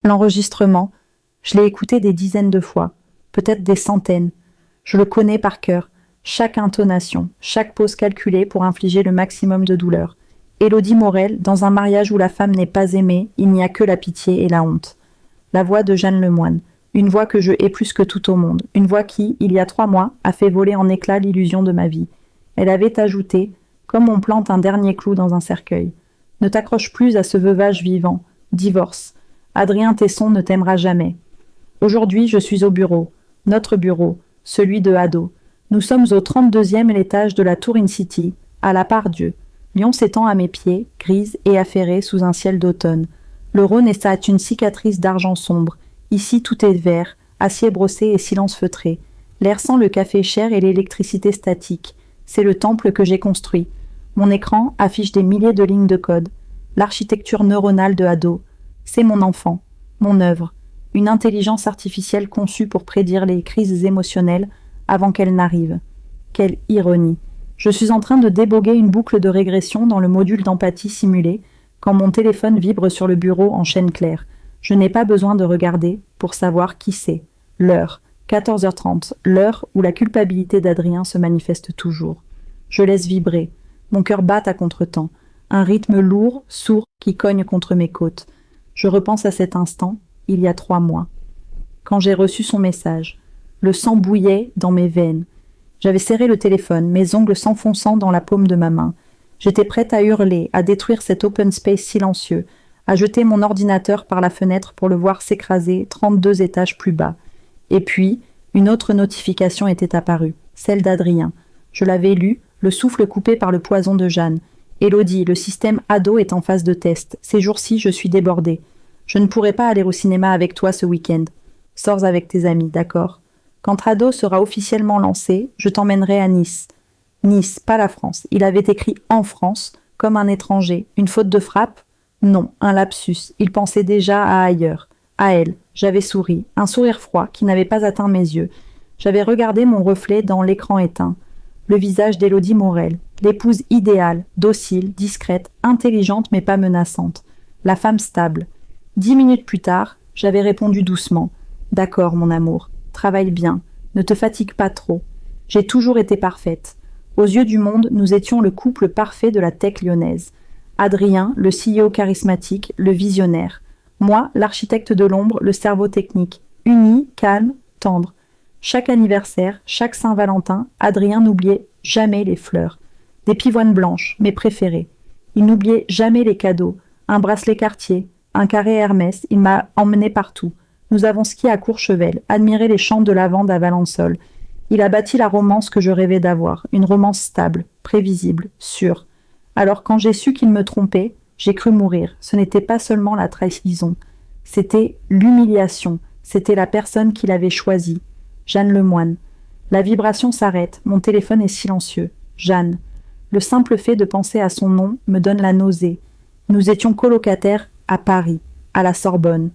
L'enregistrement, je l'ai écouté des dizaines de fois, peut-être des centaines. Je le connais par cœur, chaque intonation, chaque pause calculée pour infliger le maximum de douleur. Élodie Morel, dans un mariage où la femme n'est pas aimée, il n'y a que la pitié et la honte. La voix de Jeanne Lemoine, une voix que je hais plus que tout au monde, une voix qui, il y a 3 mois, a fait voler en éclats l'illusion de ma vie. Elle avait ajouté, comme on plante un dernier clou dans un cercueil. Ne t'accroche plus à ce veuvage vivant. Divorce. Adrien Tesson ne t'aimera jamais. Aujourd'hui, je suis au bureau. Notre bureau. Celui de Haddo. Nous sommes au 32e étage de la Tour In City, à la Part-Dieu. Lyon s'étend à mes pieds, grise et affairée sous un ciel d'automne. Le Rhône est une cicatrice d'argent sombre. Ici, tout est vert, acier brossé et silence feutré. L'air sent le café cher et l'électricité statique. C'est le temple que j'ai construit. Mon écran affiche des milliers de lignes de code. L'architecture neuronale de Haddo. C'est mon enfant, mon œuvre. Une intelligence artificielle conçue pour prédire les crises émotionnelles avant qu'elles n'arrivent. Quelle ironie. Je suis en train de déboguer une boucle de régression dans le module d'empathie simulé quand mon téléphone vibre sur le bureau en chaîne claire. Je n'ai pas besoin de regarder pour savoir qui c'est. L'heure, 14h30, l'heure où la culpabilité d'Adrien se manifeste toujours. Je laisse vibrer. Mon cœur bat à contretemps. Un rythme lourd, sourd, qui cogne contre mes côtes. Je repense à cet instant, il y a 3 mois. Quand j'ai reçu son message, le sang bouillait dans mes veines. J'avais serré le téléphone, mes ongles s'enfonçant dans la paume de ma main. J'étais prête à hurler, à détruire cet open space silencieux, à jeter mon ordinateur par la fenêtre pour le voir s'écraser 32 étages plus bas. Et puis, une autre notification était apparue, celle d'Adrien. Je l'avais lue, le souffle coupé par le poison de Jeanne. Élodie, le système Haddo est en phase de test. Ces jours-ci, je suis débordée. Je ne pourrai pas aller au cinéma avec toi ce week-end. Sors avec tes amis, d'accord? Quand Haddo sera officiellement lancé, je t'emmènerai à Nice. Nice, pas la France. Il avait écrit en France, comme un étranger. Une faute de frappe? Non, un lapsus. Il pensait déjà à ailleurs. À elle. J'avais souri. Un sourire froid qui n'avait pas atteint mes yeux. J'avais regardé mon reflet dans l'écran éteint. Le visage d'Élodie Morel. L'épouse idéale, docile, discrète, intelligente mais pas menaçante. La femme stable. 10 minutes plus tard, j'avais répondu doucement. D'accord, mon amour. Travaille bien. Ne te fatigue pas trop. J'ai toujours été parfaite. Aux yeux du monde, nous étions le couple parfait de la tech lyonnaise. Adrien, le CEO charismatique, le visionnaire. Moi, l'architecte de l'ombre, le cerveau technique. Uni, calme, tendre. Chaque anniversaire, chaque Saint-Valentin, Adrien n'oubliait jamais les fleurs. Des pivoines blanches, mes préférées. Il n'oubliait jamais les cadeaux. Un bracelet Cartier, un carré Hermès, il m'a emmené partout. Nous avons skié à Courchevel, admiré les champs de lavande à Valençol. Il a bâti la romance que je rêvais d'avoir, une romance stable, prévisible, sûre. Alors quand j'ai su qu'il me trompait, j'ai cru mourir. Ce n'était pas seulement la trahison, c'était l'humiliation, c'était la personne qu'il avait choisie. Jeanne Lemoine. La vibration s'arrête, mon téléphone est silencieux. Jeanne. Le simple fait de penser à son nom me donne la nausée. Nous étions colocataires à Paris, à la Sorbonne,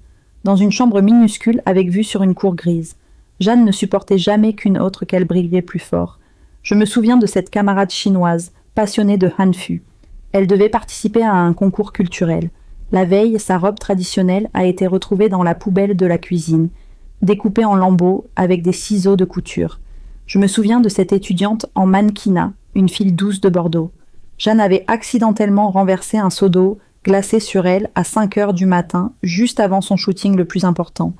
dans une chambre minuscule avec vue sur une cour grise. Jeanne ne supportait jamais qu'une autre qu'elle brillait plus fort. Je me souviens de cette camarade chinoise, passionnée de hanfu. Elle devait participer à un concours culturel. La veille, sa robe traditionnelle a été retrouvée dans la poubelle de la cuisine, découpée en lambeaux avec des ciseaux de couture. Je me souviens de cette étudiante en mannequinat, une fille douce de Bordeaux. Jeanne avait accidentellement renversé un seau d'eau glacé sur elle à 5 heures du matin, juste avant son shooting le plus important.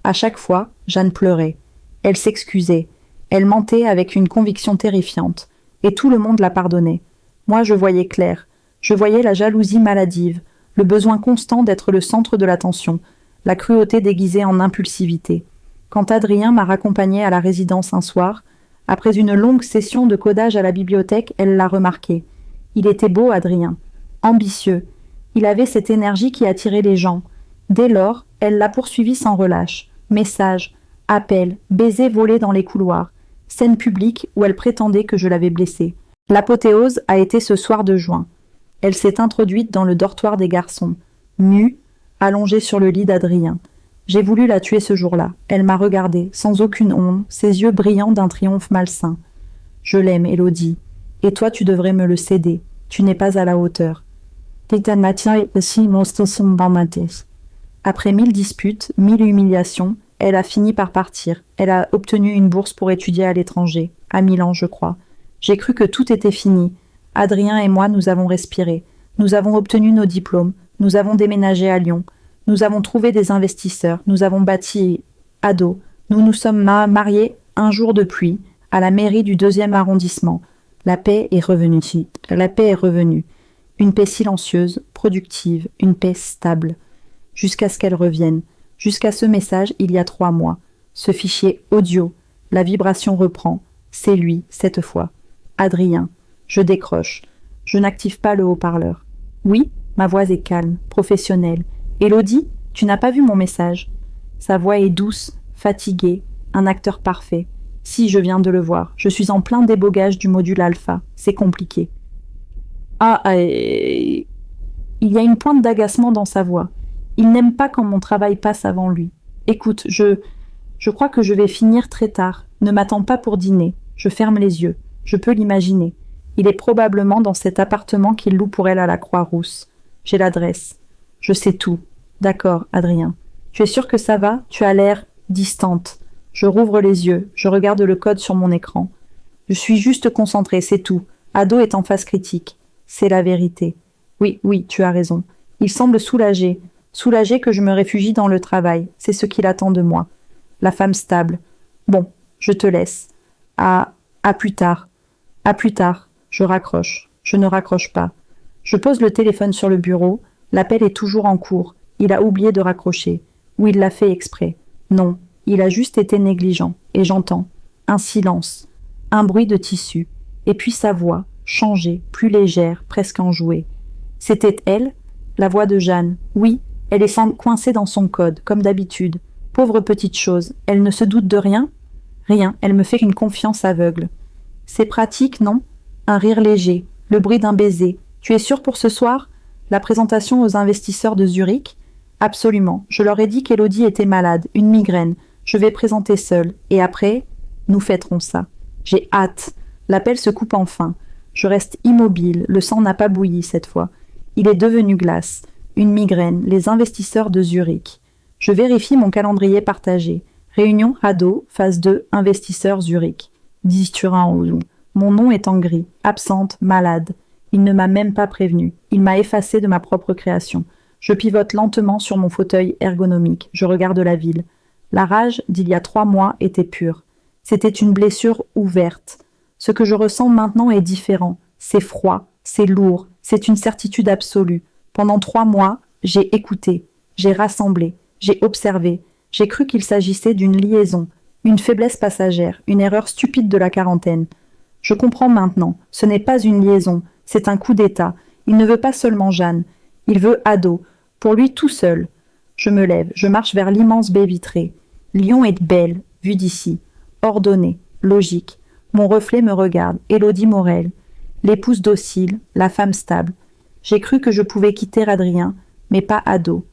À chaque fois, Jeanne pleurait. Elle s'excusait. Elle mentait avec une conviction terrifiante. Et tout le monde la pardonnait. Moi, je voyais clair. Je voyais la jalousie maladive, le besoin constant d'être le centre de l'attention, la cruauté déguisée en impulsivité. Quand Adrien m'a raccompagnée à la résidence un soir, après une longue session de codage à la bibliothèque, elle l'a remarqué. Il était beau, Adrien. Ambitieux. Il avait cette énergie qui attirait les gens. Dès lors, elle l'a poursuivi sans relâche. Messages, appels, baisers volés dans les couloirs. Scène publique où elle prétendait que je l'avais blessée. L'apothéose a été ce soir de juin. Elle s'est introduite dans le dortoir des garçons, nue, allongée sur le lit d'Adrien. J'ai voulu la tuer ce jour-là. Elle m'a regardée, sans aucune honte, ses yeux brillants d'un triomphe malsain. Je l'aime, Élodie. Et toi, tu devrais me le céder. Tu n'es pas à la hauteur. Après 1000 disputes, 1000 humiliations, elle a fini par partir. Elle a obtenu une bourse pour étudier à l'étranger, à Milan, je crois. J'ai cru que tout était fini. Adrien et moi, nous avons respiré. Nous avons obtenu nos diplômes. Nous avons déménagé à Lyon. Nous avons trouvé des investisseurs. Nous avons bâti Ado. Nous nous sommes mariés un jour de pluie, à la mairie du 2e arrondissement. La paix est revenue. La paix est revenue. Une paix silencieuse, productive, une paix stable. Jusqu'à ce qu'elle revienne. Jusqu'à ce message, il y a 3 mois. Ce fichier audio. La vibration reprend. C'est lui, cette fois. Adrien. Je décroche. Je n'active pas le haut-parleur. Oui, ma voix est calme, professionnelle. Élodie, tu n'as pas vu mon message. Sa voix est douce, fatiguée, un acteur parfait. Si, je viens de le voir. Je suis en plein débogage du module alpha. C'est compliqué. Il y a une pointe d'agacement dans sa voix. Il n'aime pas quand mon travail passe avant lui. Écoute, je crois que je vais finir très tard. Ne m'attends pas pour dîner. Je ferme les yeux. Je peux l'imaginer. Il est probablement dans cet appartement qu'il loue pour elle à la Croix-Rousse. J'ai l'adresse. Je sais tout. D'accord, Adrien. Tu es sûr que ça va? Tu as l'air distante. Je rouvre les yeux. Je regarde le code sur mon écran. Je suis juste concentrée, c'est tout. Ado est en phase critique. C'est la vérité. Oui, tu as raison. Il semble soulagé. Soulagé que je me réfugie dans le travail. C'est ce qu'il attend de moi. La femme stable. Bon, je te laisse. À plus tard. À plus tard. Je raccroche. Je ne raccroche pas. Je pose le téléphone sur le bureau. L'appel est toujours en cours. Il a oublié de raccrocher. Ou il l'a fait exprès. Non, il a juste été négligent. Et j'entends. Un silence. Un bruit de tissu. Et puis sa voix, changée, plus légère, presque enjouée. C'était elle, la voix de Jeanne. Oui, elle est coincée dans son code, comme d'habitude. Pauvre petite chose, elle ne se doute de rien? Rien, elle me fait une confiance aveugle. C'est pratique, non? Un rire léger, le bruit d'un baiser. Tu es sûr pour ce soir? La présentation aux investisseurs de Zurich? Absolument. Je leur ai dit qu'Élodie était malade, une migraine. Je vais présenter seule. Et après, nous fêterons ça. J'ai hâte. L'appel se coupe enfin. Je reste immobile. Le sang n'a pas bouilli cette fois. Il est devenu glace. Une migraine. Les investisseurs de Zurich. Je vérifie mon calendrier partagé. Réunion Ado, phase 2, investisseurs Zurich. 10 Turin. Mon nom est en gris. Absente, malade. Il ne m'a même pas prévenu. Il m'a effacé de ma propre création. Je pivote lentement sur mon fauteuil ergonomique. Je regarde la ville. La rage d'il y a 3 mois était pure. C'était une blessure ouverte. Ce que je ressens maintenant est différent. C'est froid, c'est lourd, c'est une certitude absolue. Pendant 3 mois, j'ai écouté, j'ai rassemblé, j'ai observé. J'ai cru qu'il s'agissait d'une liaison, une faiblesse passagère, une erreur stupide de la quarantaine. Je comprends maintenant. Ce n'est pas une liaison, c'est un coup d'état. Il ne veut pas seulement Jeanne. Il veut Ado. Pour lui tout seul. Je me lève, je marche vers l'immense baie vitrée. Lyon est belle, vue d'ici. Ordonnée, logique. Mon reflet me regarde. Élodie Morel. L'épouse docile, la femme stable. J'ai cru que je pouvais quitter Adrien, mais pas Ado.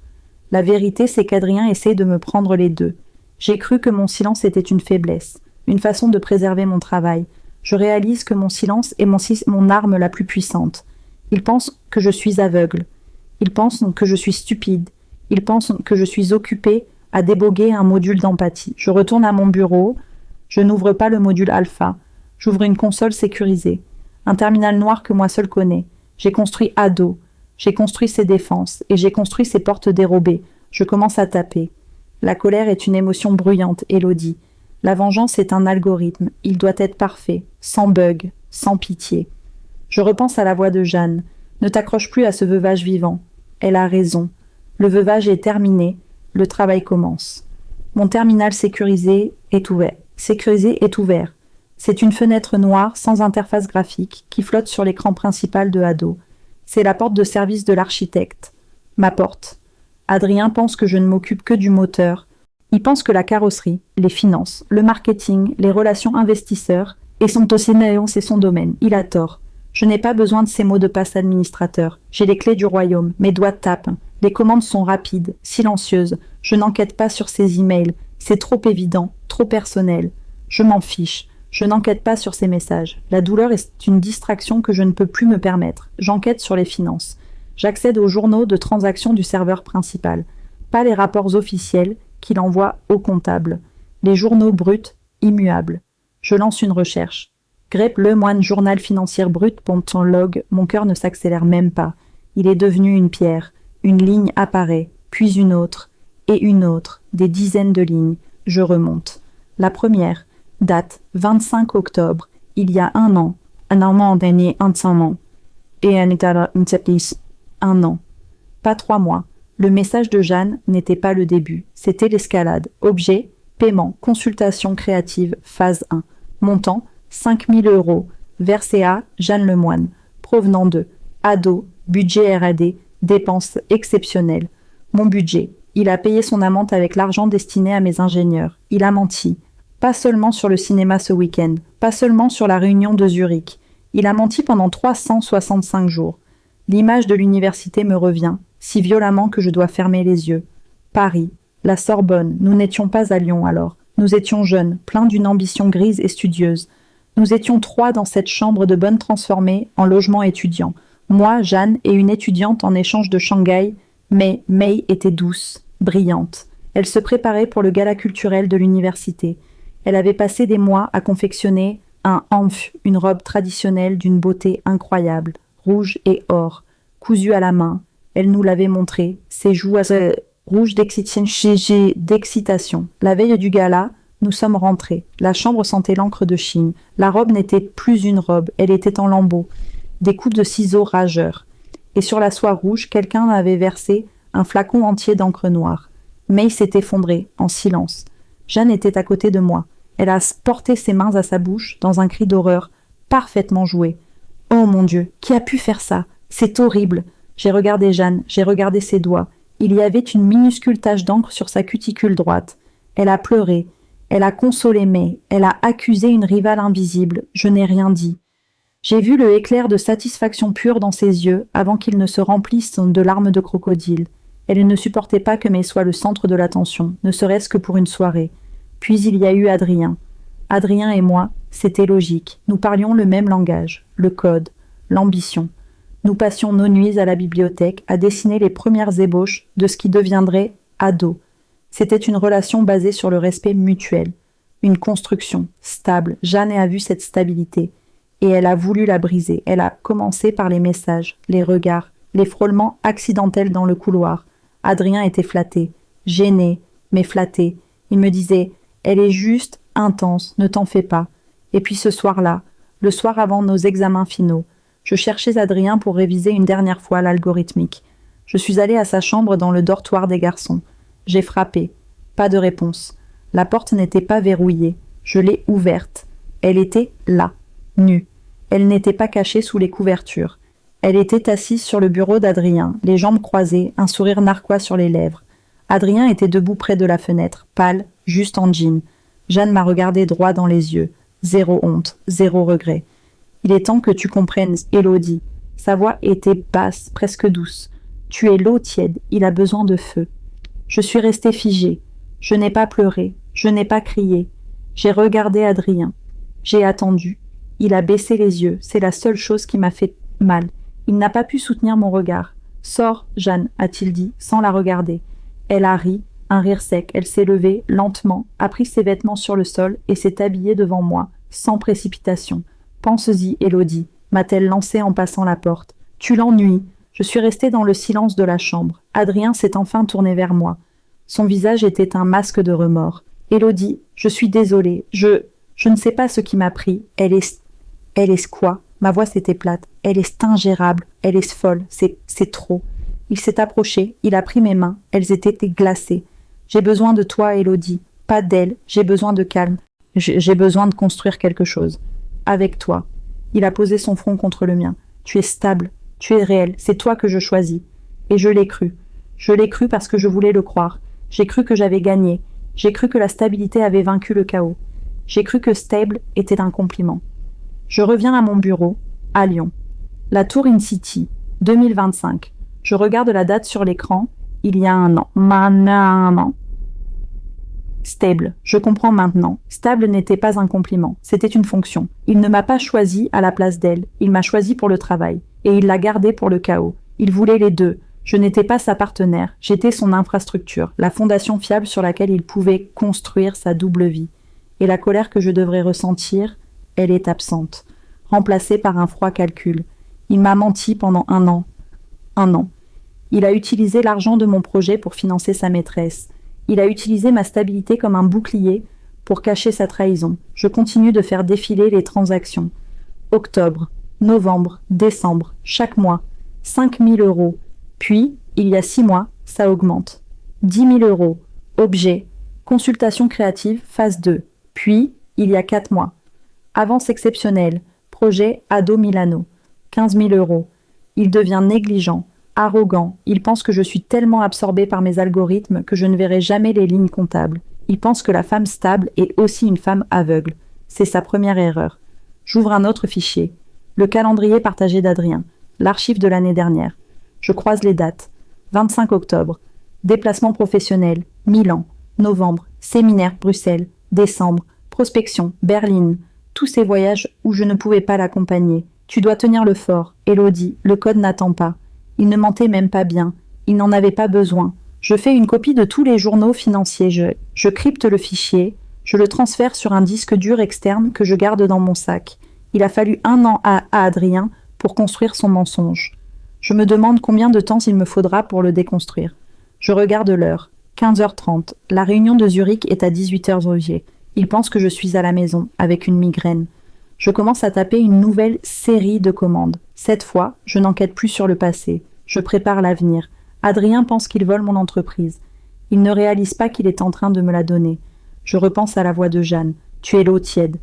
La vérité, c'est qu'Adrien essaie de me prendre les deux. J'ai cru que mon silence était une faiblesse, une façon de préserver mon travail. Je réalise que mon silence est mon arme la plus puissante. Il pense que je suis aveugle. Il pense que je suis stupide. Il pense que je suis occupée à déboguer un module d'empathie. Je retourne à mon bureau. Je n'ouvre pas le module alpha. J'ouvre une console sécurisée. Un terminal noir que moi seul connais. J'ai construit Ado. J'ai construit ses défenses. Et j'ai construit ses portes dérobées. Je commence à taper. La colère est une émotion bruyante, Élodie. La vengeance est un algorithme. Il doit être parfait, sans bug, sans pitié. Je repense à la voix de Jeanne. Ne t'accroche plus à ce veuvage vivant. Elle a raison. Le veuvage est terminé. Le travail commence. Mon terminal sécurisé est ouvert. C'est une fenêtre noire sans interface graphique qui flotte sur l'écran principal de Ado. C'est la porte de service de l'architecte. Ma porte. Adrien pense que je ne m'occupe que du moteur. Il pense que la carrosserie, les finances, le marketing, les relations investisseurs et son océan, c'est son domaine. Il a tort. Je n'ai pas besoin de ces mots de passe administrateur. J'ai les clés du royaume. Mes doigts tapent. Les commandes sont rapides, silencieuses. Je n'enquête pas sur ces emails. C'est trop évident, trop personnel. Je m'en fiche. Je n'enquête pas sur ces messages. La douleur est une distraction que je ne peux plus me permettre. J'enquête sur les finances. J'accède aux journaux de transactions du serveur principal. pas les rapports officiels qu'il envoie au comptable, les journaux bruts, immuables. Je lance une recherche. Grep Lemoine, journal financier brut, pompe son log, mon cœur ne s'accélère même pas. Il est devenu une pierre. Une ligne apparaît, puis une autre, et une autre, des dizaines de lignes. Je remonte. La première, date 25 octobre, il y a un an dernier, un an. Et un an. Pas 3 mois. Le message de Jeanne n'était pas le début, c'était l'escalade. Objet, paiement, consultation créative, phase 1. Montant, 5 000 €. Versé à Jeanne Lemoine. Provenant de ado, budget R&D, dépenses exceptionnelles. Mon budget. Il a payé son amende avec l'argent destiné à mes ingénieurs. Il a menti. Pas seulement sur le cinéma ce week-end, pas seulement sur la réunion de Zurich. Il a menti pendant 365 jours. L'image de l'université me revient, si violemment que je dois fermer les yeux. Paris, la Sorbonne, nous n'étions pas à Lyon alors. Nous étions jeunes, pleins d'une ambition grise et studieuse. Nous étions 3 dans cette chambre de bonne transformée en logement étudiant. Moi, Jeanne et une étudiante en échange de Shanghai, mais May était douce, brillante. Elle se préparait pour le gala culturel de l'université. Elle avait passé des mois à confectionner un amph, une robe traditionnelle d'une beauté incroyable, rouge et or, cousue à la main. Elle nous l'avait montré, ses joues rouges d'excitation. La veille du gala, nous sommes rentrés. La chambre sentait l'encre de Chine. La robe n'était plus une robe, elle était en lambeaux. Des coups de ciseaux rageurs. Et sur la soie rouge, quelqu'un avait versé un flacon entier d'encre noire. May s'est effondrée, en silence. Jeanne était à côté de moi. Elle a porté ses mains à sa bouche, dans un cri d'horreur, parfaitement joué. Oh mon Dieu, qui a pu faire ça? C'est horrible. J'ai regardé Jeanne, j'ai regardé ses doigts. Il y avait une minuscule tache d'encre sur sa cuticule droite. Elle a pleuré. Elle a consolé May. Elle a accusé une rivale invisible. Je n'ai rien dit. J'ai vu le éclair de satisfaction pure dans ses yeux avant qu'ils ne se remplissent de larmes de crocodile. Elle ne supportait pas que May soit le centre de l'attention, ne serait-ce que pour une soirée. Puis il y a eu Adrien. Adrien et moi, c'était logique. Nous parlions le même langage, le code, l'ambition. Nous passions nos nuits à la bibliothèque à dessiner les premières ébauches de ce qui deviendrait ado. C'était une relation basée sur le respect mutuel. Une construction, stable. Jeanne a vu cette stabilité. Et elle a voulu la briser. Elle a commencé par les messages, les regards, les frôlements accidentels dans le couloir. Adrien était flatté, gêné, mais flatté. Il me disait « Elle est juste intense, ne t'en fais pas. » Et puis ce soir-là, le soir avant nos examens finaux, je cherchais Adrien pour réviser une dernière fois l'algorithmique. Je suis allée à sa chambre dans le dortoir des garçons. J'ai frappé. Pas de réponse. La porte n'était pas verrouillée. Je l'ai ouverte. Elle était là, nue. Elle n'était pas cachée sous les couvertures. Elle était assise sur le bureau d'Adrien, les jambes croisées, un sourire narquois sur les lèvres. Adrien était debout près de la fenêtre, pâle, juste en jean. Jeanne m'a regardé droit dans les yeux. Zéro honte, zéro regret. « Il est temps que tu comprennes, Élodie. » Sa voix était basse, presque douce. « Tu es l'eau tiède, il a besoin de feu. » Je suis restée figée. Je n'ai pas pleuré, je n'ai pas crié. J'ai regardé Adrien. J'ai attendu. Il a baissé les yeux, c'est la seule chose qui m'a fait mal. Il n'a pas pu soutenir mon regard. « Sors, Jeanne, a-t-il dit, sans la regarder. » Elle a ri, un rire sec. Elle s'est levée, lentement, a pris ses vêtements sur le sol et s'est habillée devant moi, sans précipitation. « Pense-y, Élodie, m'a-t-elle lancé en passant la porte. « Tu l'ennuies. » Je suis restée dans le silence de la chambre. Adrien s'est enfin tourné vers moi. Son visage était un masque de remords. « Élodie, je suis désolée. Je ne sais pas ce qui m'a pris. Elle est quoi ?» Ma voix s'était plate. « Elle est ingérable. Elle est folle. C'est trop. » Il s'est approché. Il a pris mes mains. Elles étaient glacées. « J'ai besoin de toi, Élodie. Pas d'elle. J'ai besoin de calme. J'ai besoin de construire quelque chose. Avec toi. » Il a posé son front contre le mien. « Tu es stable. Tu es réel. C'est toi que je choisis. » Et je l'ai cru. Je l'ai cru parce que je voulais le croire. J'ai cru que j'avais gagné. J'ai cru que la stabilité avait vaincu le chaos. J'ai cru que stable était un compliment. Je reviens à mon bureau, à Lyon. La Tour In City, 2025. Je regarde la date sur l'écran. Il y a un an. Un an. Stable. Je comprends maintenant. Stable n'était pas un compliment. C'était une fonction. Il ne m'a pas choisi à la place d'elle. Il m'a choisi pour le travail. Et il l'a gardé pour le chaos. Il voulait les deux. Je n'étais pas sa partenaire, j'étais son infrastructure, la fondation fiable sur laquelle il pouvait construire sa double vie. Et la colère que je devrais ressentir, elle est absente, remplacée par un froid calcul. Il m'a menti pendant 1 an. 1 an. Il a utilisé l'argent de mon projet pour financer sa maîtresse. Il a utilisé ma stabilité comme un bouclier pour cacher sa trahison. Je continue de faire défiler les transactions. Octobre, novembre, décembre, chaque mois, 5 000 €. Puis, il y a 6 mois, ça augmente. 10 000 €. Objet, consultation créative, phase 2. Puis, il y a 4 mois. Avance exceptionnelle, projet Ado Milano. 15 000 €. Il devient négligent, arrogant. Il pense que je suis tellement absorbée par mes algorithmes que je ne verrai jamais les lignes comptables. Il pense que la femme stable est aussi une femme aveugle. C'est sa première erreur. J'ouvre un autre fichier. Le calendrier partagé d'Adrien. L'archive de l'année dernière. Je croise les dates. 25 octobre. Déplacement professionnel. Milan. Novembre. Séminaire. Bruxelles. Décembre. Prospection. Berlin. Tous ces voyages où je ne pouvais pas l'accompagner. Tu dois tenir le fort. Élodie, le code n'attend pas. Il ne mentait même pas bien. Il n'en avait pas besoin. Je fais une copie de tous les journaux financiers. Je crypte le fichier. Je le transfère sur un disque dur externe que je garde dans mon sac. Il a fallu 1 an à Adrien pour construire son mensonge. Je me demande combien de temps il me faudra pour le déconstruire. Je regarde l'heure. 15h30. La réunion de Zurich est à 18h. Il pense que je suis à la maison, avec une migraine. Je commence à taper une nouvelle série de commandes. Cette fois, je n'enquête plus sur le passé. Je prépare l'avenir. Adrien pense qu'il vole mon entreprise. Il ne réalise pas qu'il est en train de me la donner. Je repense à la voix de Jeanne. Tu es l'eau tiède.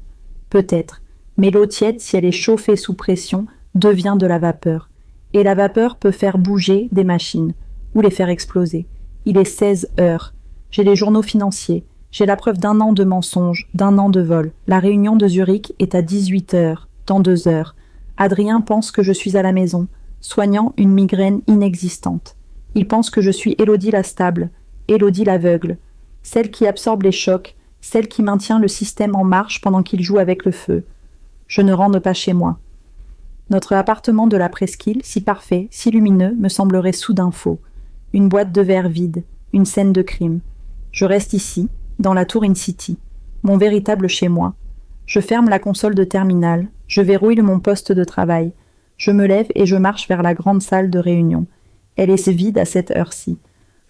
Peut-être. Mais l'eau tiède, si elle est chauffée sous pression, devient de la vapeur. Et la vapeur peut faire bouger des machines, ou les faire exploser. Il est 16 heures. J'ai les journaux financiers. J'ai la preuve d'1 an de mensonges, d'1 an de vol. La réunion de Zurich est à 18 heures, dans 2 heures. Adrien pense que je suis à la maison, soignant une migraine inexistante. Il pense que je suis Élodie la stable, Élodie l'aveugle, celle qui absorbe les chocs, celle qui maintient le système en marche pendant qu'il joue avec le feu. Je ne rentre pas chez moi. Notre appartement de la presqu'île, si parfait, si lumineux, me semblerait soudain faux. Une boîte de verre vide, une scène de crime. Je reste ici, dans la tour In-City, mon véritable chez-moi. Je ferme la console de terminal, je verrouille mon poste de travail. Je me lève et je marche vers la grande salle de réunion. Elle est vide à cette heure-ci.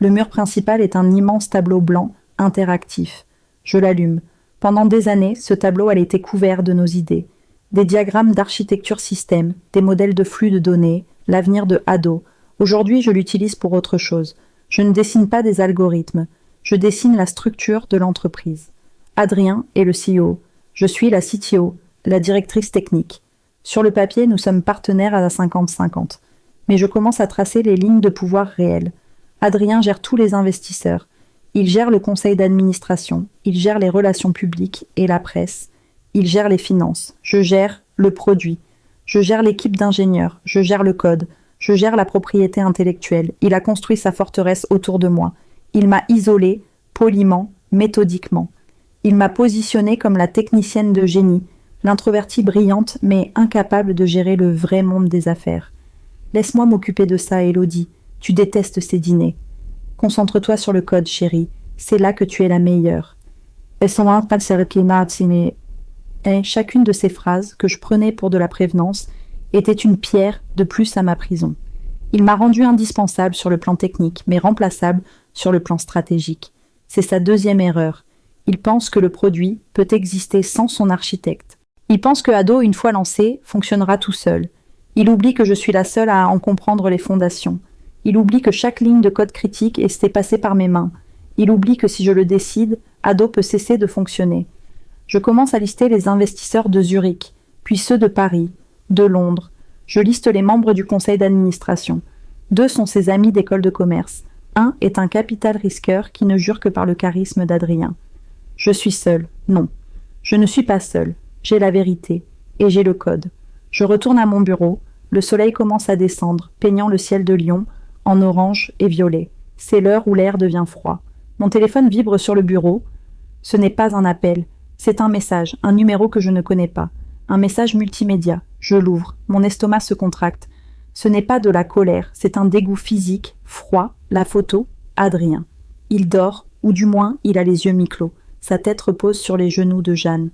Le mur principal est un immense tableau blanc, interactif. Je l'allume. Pendant des années, ce tableau a été couvert de nos idées. Des diagrammes d'architecture système, des modèles de flux de données, l'avenir de Ado. Aujourd'hui, je l'utilise pour autre chose. Je ne dessine pas des algorithmes. Je dessine la structure de l'entreprise. Adrien est le CEO. Je suis la CTO, la directrice technique. Sur le papier, nous sommes partenaires à 50-50. Mais je commence à tracer les lignes de pouvoir réelles. Adrien gère tous les investisseurs. Il gère le conseil d'administration. Il gère les relations publiques et la presse. Il gère les finances. Je gère le produit. Je gère l'équipe d'ingénieurs. Je gère le code. Je gère la propriété intellectuelle. Il a construit sa forteresse autour de moi. Il m'a isolée, poliment, méthodiquement. Il m'a positionnée comme la technicienne de génie, l'introvertie brillante mais incapable de gérer le vrai monde des affaires. Laisse-moi m'occuper de ça, Élodie. Tu détestes ces dîners. Concentre-toi sur le code, chérie. C'est là que tu es la meilleure. Et chacune de ces phrases, que je prenais pour de la prévenance, était une pierre de plus à ma prison. Il m'a rendu indispensable sur le plan technique, mais remplaçable sur le plan stratégique. C'est sa deuxième erreur. Il pense que le produit peut exister sans son architecte. Il pense que Ado, une fois lancé, fonctionnera tout seul. Il oublie que je suis la seule à en comprendre les fondations. Il oublie que chaque ligne de code critique est passée par mes mains. Il oublie que si je le décide, Ado peut cesser de fonctionner. Je commence à lister les investisseurs de Zurich, puis ceux de Paris, de Londres. Je liste les membres du conseil d'administration. 2 sont ses amis d'école de commerce. 1 est un capital risqueur qui ne jure que par le charisme d'Adrien. Je suis seule. Non. Je ne suis pas seule. J'ai la vérité. Et j'ai le code. Je retourne à mon bureau. Le soleil commence à descendre, peignant le ciel de Lyon, en orange et violet. C'est l'heure où l'air devient froid. Mon téléphone vibre sur le bureau. Ce n'est pas un appel. C'est un message, un numéro que je ne connais pas. Un message multimédia. Je l'ouvre. Mon estomac se contracte. Ce n'est pas de la colère, c'est un dégoût physique, froid, la photo, Adrien. Il dort, ou du moins il a les yeux mi-clos. Sa tête repose sur les genoux de Jeanne.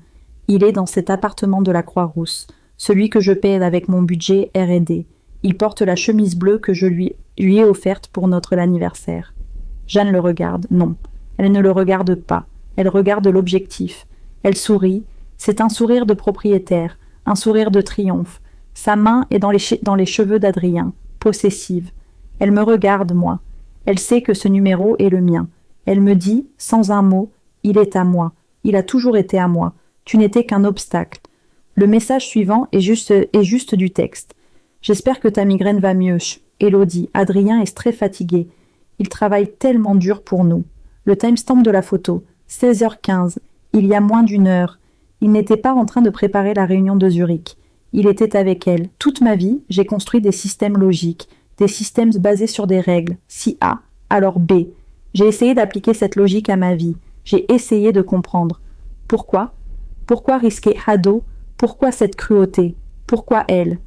Il est dans cet appartement de la Croix-Rousse, celui que je paie avec mon budget R&D. Il porte la chemise bleue que je lui ai offerte pour notre anniversaire. Jeanne le regarde. Non, elle ne le regarde pas. Elle regarde l'objectif. Elle sourit. C'est un sourire de propriétaire, un sourire de triomphe. Sa main est dans les cheveux d'Adrien, possessive. Elle me regarde, moi. Elle sait que ce numéro est le mien. Elle me dit, sans un mot, « Il est à moi. Il a toujours été à moi. Tu n'étais qu'un obstacle. » Le message suivant est juste du texte. « J'espère que ta migraine va mieux. Élodie, Adrien est très fatigué. Il travaille tellement dur pour nous. » Le timestamp de la photo, 16h15, il y a moins d'une heure. Il n'était pas en train de préparer la réunion de Zurich. Il était avec elle. Toute ma vie, j'ai construit des systèmes logiques, des systèmes basés sur des règles. Si A, alors B. J'ai essayé d'appliquer cette logique à ma vie. J'ai essayé de comprendre. Pourquoi ? Pourquoi risquer Ado ? Pourquoi cette cruauté ? Pourquoi elle ?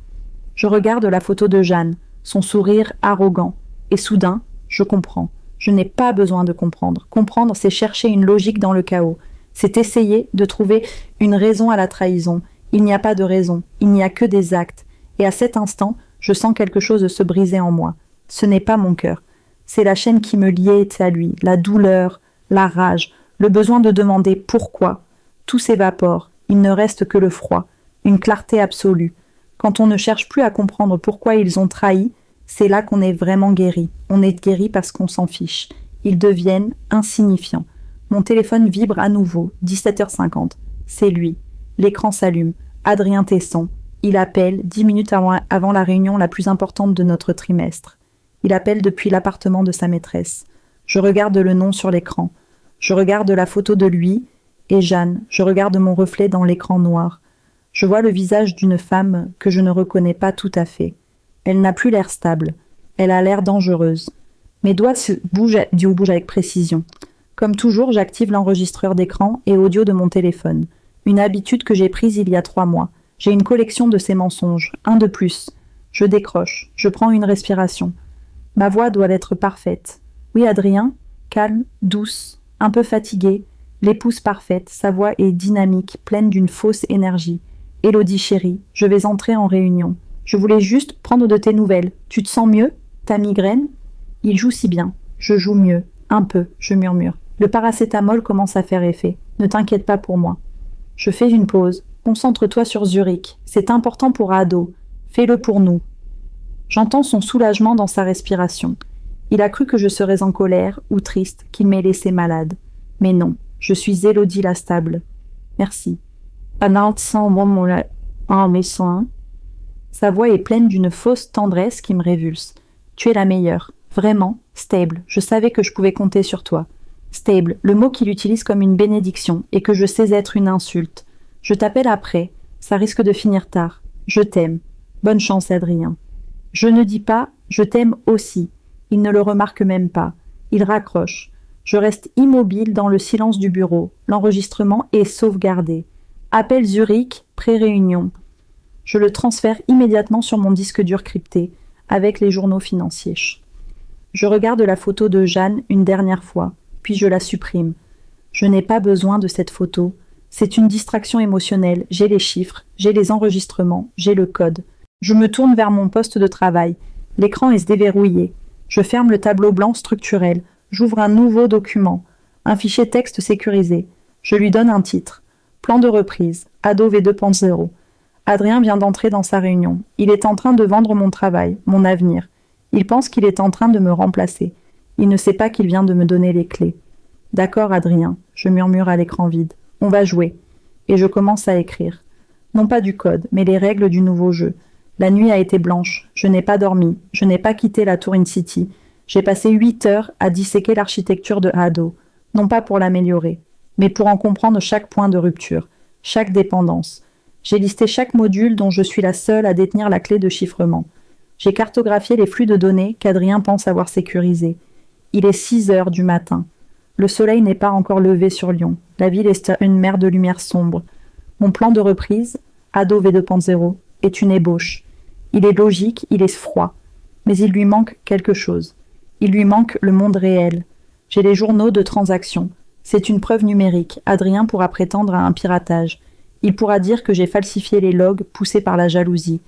Je regarde la photo de Jeanne, son sourire arrogant. Et soudain, je comprends. Je n'ai pas besoin de comprendre. Comprendre, c'est chercher une logique dans le chaos. C'est essayer de trouver une raison à la trahison. Il n'y a pas de raison, il n'y a que des actes. Et à cet instant, je sens quelque chose se briser en moi. Ce n'est pas mon cœur. C'est la chaîne qui me liait à lui, la douleur, la rage, le besoin de demander pourquoi. Tout s'évapore, il ne reste que le froid, une clarté absolue. Quand on ne cherche plus à comprendre pourquoi ils ont trahi, c'est là qu'on est vraiment guéri. On est guéri parce qu'on s'en fiche. Ils deviennent insignifiants. Mon téléphone vibre à nouveau, 17h50. C'est lui. L'écran s'allume. Adrien Tesson. Il appelle 10 minutes avant la réunion la plus importante de notre trimestre. Il appelle depuis l'appartement de sa maîtresse. Je regarde le nom sur l'écran. Je regarde la photo de lui et Jeanne. Je regarde mon reflet dans l'écran noir. Je vois le visage d'une femme que je ne reconnais pas tout à fait. Elle n'a plus l'air stable. Elle a l'air dangereuse. Mes doigts bougent avec précision. Comme toujours, j'active l'enregistreur d'écran et audio de mon téléphone. Une habitude que j'ai prise il y a 3 mois. J'ai une collection de ces mensonges. Un de plus. Je décroche. Je prends une respiration. Ma voix doit être parfaite. Oui, Adrien, calme, douce, un peu fatiguée, l'épouse parfaite, sa voix est dynamique, pleine d'une fausse énergie. Élodie chérie, je vais entrer en réunion. Je voulais juste prendre de tes nouvelles. Tu te sens mieux ? Ta migraine ? Il joue si bien. Je joue mieux. Un peu, je murmure. Le paracétamol commence à faire effet. Ne t'inquiète pas pour moi. Je fais une pause. Concentre-toi sur Zurich. C'est important pour Ado. Fais-le pour nous. J'entends son soulagement dans sa respiration. Il a cru que je serais en colère ou triste, qu'il m'ait laissé malade. Mais non, je suis Élodie la stable. Merci. Sa voix est pleine d'une fausse tendresse qui me révulse. Tu es la meilleure. Vraiment, stable. Je savais que je pouvais compter sur toi. Stable, le mot qu'il utilise comme une bénédiction et que je sais être une insulte. Je t'appelle après. Ça risque de finir tard. Je t'aime. Bonne chance, Adrien. Je ne dis pas « je t'aime aussi ». Il ne le remarque même pas. Il raccroche. Je reste immobile dans le silence du bureau. L'enregistrement est sauvegardé. Appel Zurich, pré-réunion. Je le transfère immédiatement sur mon disque dur crypté, avec les journaux financiers. Je regarde la photo de Jeanne une dernière fois, puis je la supprime. Je n'ai pas besoin de cette photo. C'est une distraction émotionnelle. J'ai les chiffres, j'ai les enregistrements, j'ai le code. Je me tourne vers mon poste de travail. L'écran est déverrouillé. Je ferme le tableau blanc structurel. J'ouvre un nouveau document. Un fichier texte sécurisé. Je lui donne un titre. Plan de reprise. Ado V2.0. Adrien vient d'entrer dans sa réunion. Il est en train de vendre mon travail, mon avenir. Il pense qu'il est en train de me remplacer. Il ne sait pas qu'il vient de me donner les clés. D'accord, Adrien, je murmure à l'écran vide. On va jouer. Et je commence à écrire. Non pas du code, mais les règles du nouveau jeu. La nuit a été blanche. Je n'ai pas dormi. Je n'ai pas quitté la Tour In-City. J'ai passé 8 heures à disséquer l'architecture de Ado. Non pas pour l'améliorer, mais pour en comprendre chaque point de rupture, chaque dépendance. J'ai listé chaque module dont je suis la seule à détenir la clé de chiffrement. J'ai cartographié les flux de données qu'Adrien pense avoir sécurisés. Il est 6 heures du matin. Le soleil n'est pas encore levé sur Lyon. La ville est une mer de lumière sombre. Mon plan de reprise, Ado V2.0, est une ébauche. Il est logique, il est froid. Mais il lui manque quelque chose. Il lui manque le monde réel. J'ai les journaux de transactions. C'est une preuve numérique. Adrien pourra prétendre à un piratage. Il pourra dire que j'ai falsifié les logs poussés par la jalousie.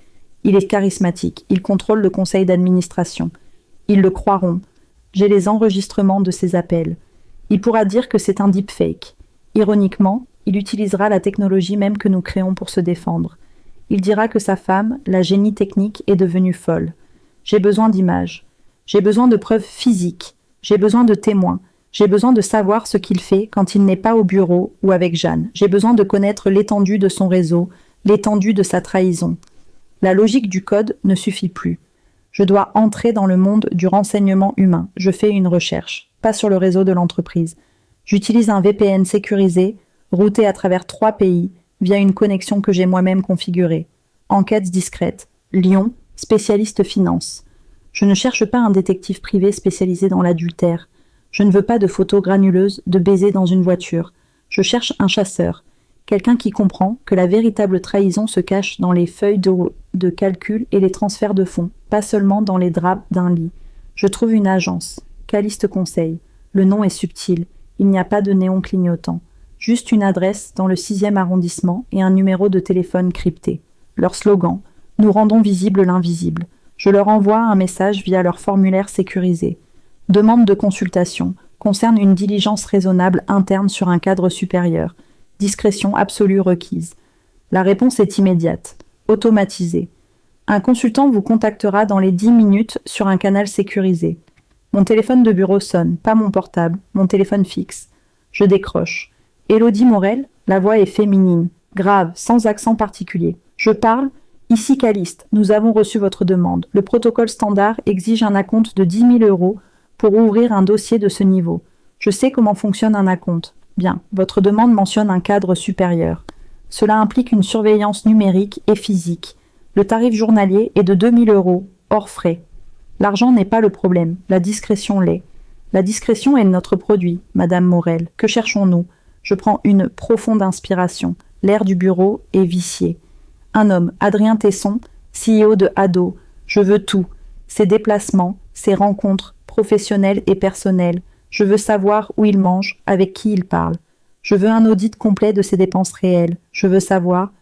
Il est charismatique. Il contrôle le conseil d'administration. Ils le croiront. J'ai les enregistrements de ses appels. Il pourra dire que c'est un deepfake. Ironiquement, il utilisera la technologie même que nous créons pour se défendre. Il dira que sa femme, la génie technique, est devenue folle. J'ai besoin d'images. J'ai besoin de preuves physiques. J'ai besoin de témoins. J'ai besoin de savoir ce qu'il fait quand il n'est pas au bureau ou avec Jeanne. J'ai besoin de connaître l'étendue de son réseau, l'étendue de sa trahison. La logique du code ne suffit plus. Je dois entrer dans le monde du renseignement humain. Je fais une recherche, pas sur le réseau de l'entreprise. J'utilise un VPN sécurisé, routé à travers 3 pays, via une connexion que j'ai moi-même configurée. Enquête discrète. Lyon, spécialiste finance. Je ne cherche pas un détective privé spécialisé dans l'adultère. Je ne veux pas de photos granuleuses de baisers dans une voiture. Je cherche un chasseur. Quelqu'un qui comprend que la véritable trahison se cache dans les feuilles de calcul et les transferts de fonds, pas seulement dans les draps d'un lit. Je trouve une agence. Caliste Conseil. Le nom est subtil. Il n'y a pas de néon clignotant. Juste une adresse dans le 6e arrondissement et un numéro de téléphone crypté. Leur slogan. Nous rendons visible l'invisible. Je leur envoie un message via leur formulaire sécurisé. Demande de consultation. Concerne une diligence raisonnable interne sur un cadre supérieur. Discrétion absolue requise. La réponse est immédiate. Automatisée. Un consultant vous contactera dans les 10 minutes sur un canal sécurisé. Mon téléphone de bureau sonne, pas mon portable, mon téléphone fixe. Je décroche. Élodie Morel, la voix est féminine, grave, sans accent particulier. Je parle. Ici Caliste, nous avons reçu votre demande. Le protocole standard exige un acompte de 10 000 € pour ouvrir un dossier de ce niveau. Je sais comment fonctionne un acompte. Bien, votre demande mentionne un cadre supérieur. Cela implique une surveillance numérique et physique. Le tarif journalier est de 2 000 €, hors frais. L'argent n'est pas le problème, la discrétion l'est. La discrétion est notre produit, Madame Morel. Que cherchons-nous? Je prends une profonde inspiration. L'air du bureau est vicié. Un homme, Adrien Tesson, CEO de Ado. Je veux tout. Ses déplacements, ses rencontres, professionnelles et personnelles. Je veux savoir où il mange, avec qui il parle. Je veux un audit complet de ses dépenses réelles. Je veux savoir.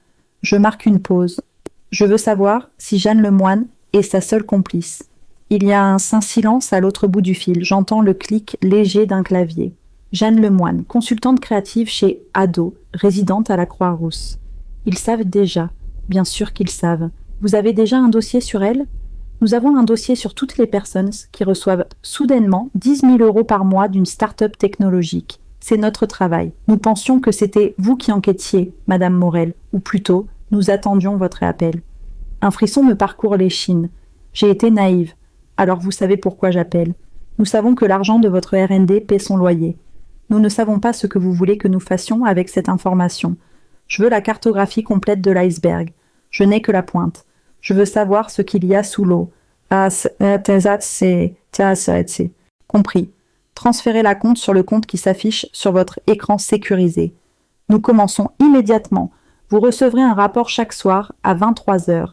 Je marque une pause. Je veux savoir si Jeanne Lemoine est sa seule complice. Il y a un saint silence à l'autre bout du fil. J'entends le clic léger d'un clavier. Jeanne Lemoine, consultante créative chez Ado, résidente à la Croix-Rousse. Ils savent déjà. Bien sûr qu'ils savent. Vous avez déjà un dossier sur elle? Nous avons un dossier sur toutes les personnes qui reçoivent soudainement 10 000 € par mois d'une start-up technologique. C'est notre travail. Nous pensions que c'était vous qui enquêtiez, Madame Morel, ou plutôt, nous attendions votre appel. Un frisson me parcourt l'échine. J'ai été naïve. Alors vous savez pourquoi j'appelle. Nous savons que l'argent de votre R&D paie son loyer. Nous ne savons pas ce que vous voulez que nous fassions avec cette information. Je veux la cartographie complète de l'iceberg. Je n'ai que la pointe. Je veux savoir ce qu'il y a sous l'eau. Compris. Transférez la compte sur le compte qui s'affiche sur votre écran sécurisé. Nous commençons immédiatement. Vous recevrez un rapport chaque soir à 23 h.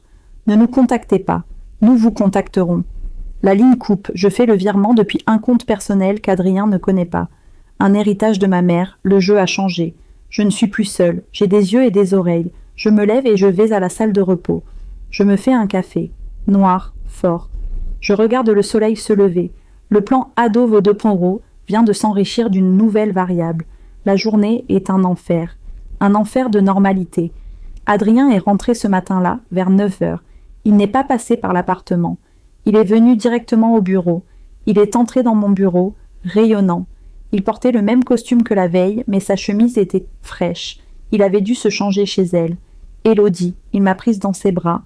Ne nous contactez pas. Nous vous contacterons. La ligne coupe. Je fais le virement depuis un compte personnel qu'Adrien ne connaît pas. Un héritage de ma mère. Le jeu a changé. Je ne suis plus seule. J'ai des yeux et des oreilles. Je me lève et je vais à la salle de repos. Je me fais un café. Noir, fort. Je regarde le soleil se lever. Le plan Ado Vaudepont vient de s'enrichir d'une nouvelle variable. La journée est un enfer. Un enfer de normalité. Adrien est rentré ce matin-là, vers 9 h. Il n'est pas passé par l'appartement. Il est venu directement au bureau. Il est entré dans mon bureau, rayonnant. Il portait le même costume que la veille, mais sa chemise était fraîche. Il avait dû se changer chez elle. Élodie, il m'a prise dans ses bras.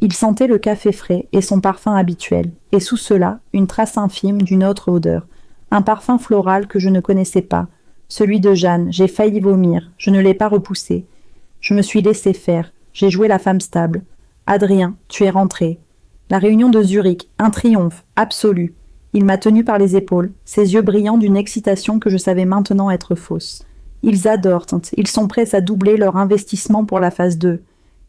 Il sentait le café frais et son parfum habituel, et sous cela, une trace infime d'une autre odeur. Un parfum floral que je ne connaissais pas. Celui de Jeanne, j'ai failli vomir, je ne l'ai pas repoussé. Je me suis laissé faire, j'ai joué la femme stable. Adrien, tu es rentré. La réunion de Zurich, un triomphe, absolu. Il m'a tenu par les épaules, ses yeux brillants d'une excitation que je savais maintenant être fausse. Ils adorent, ils sont prêts à doubler leur investissement pour la phase 2.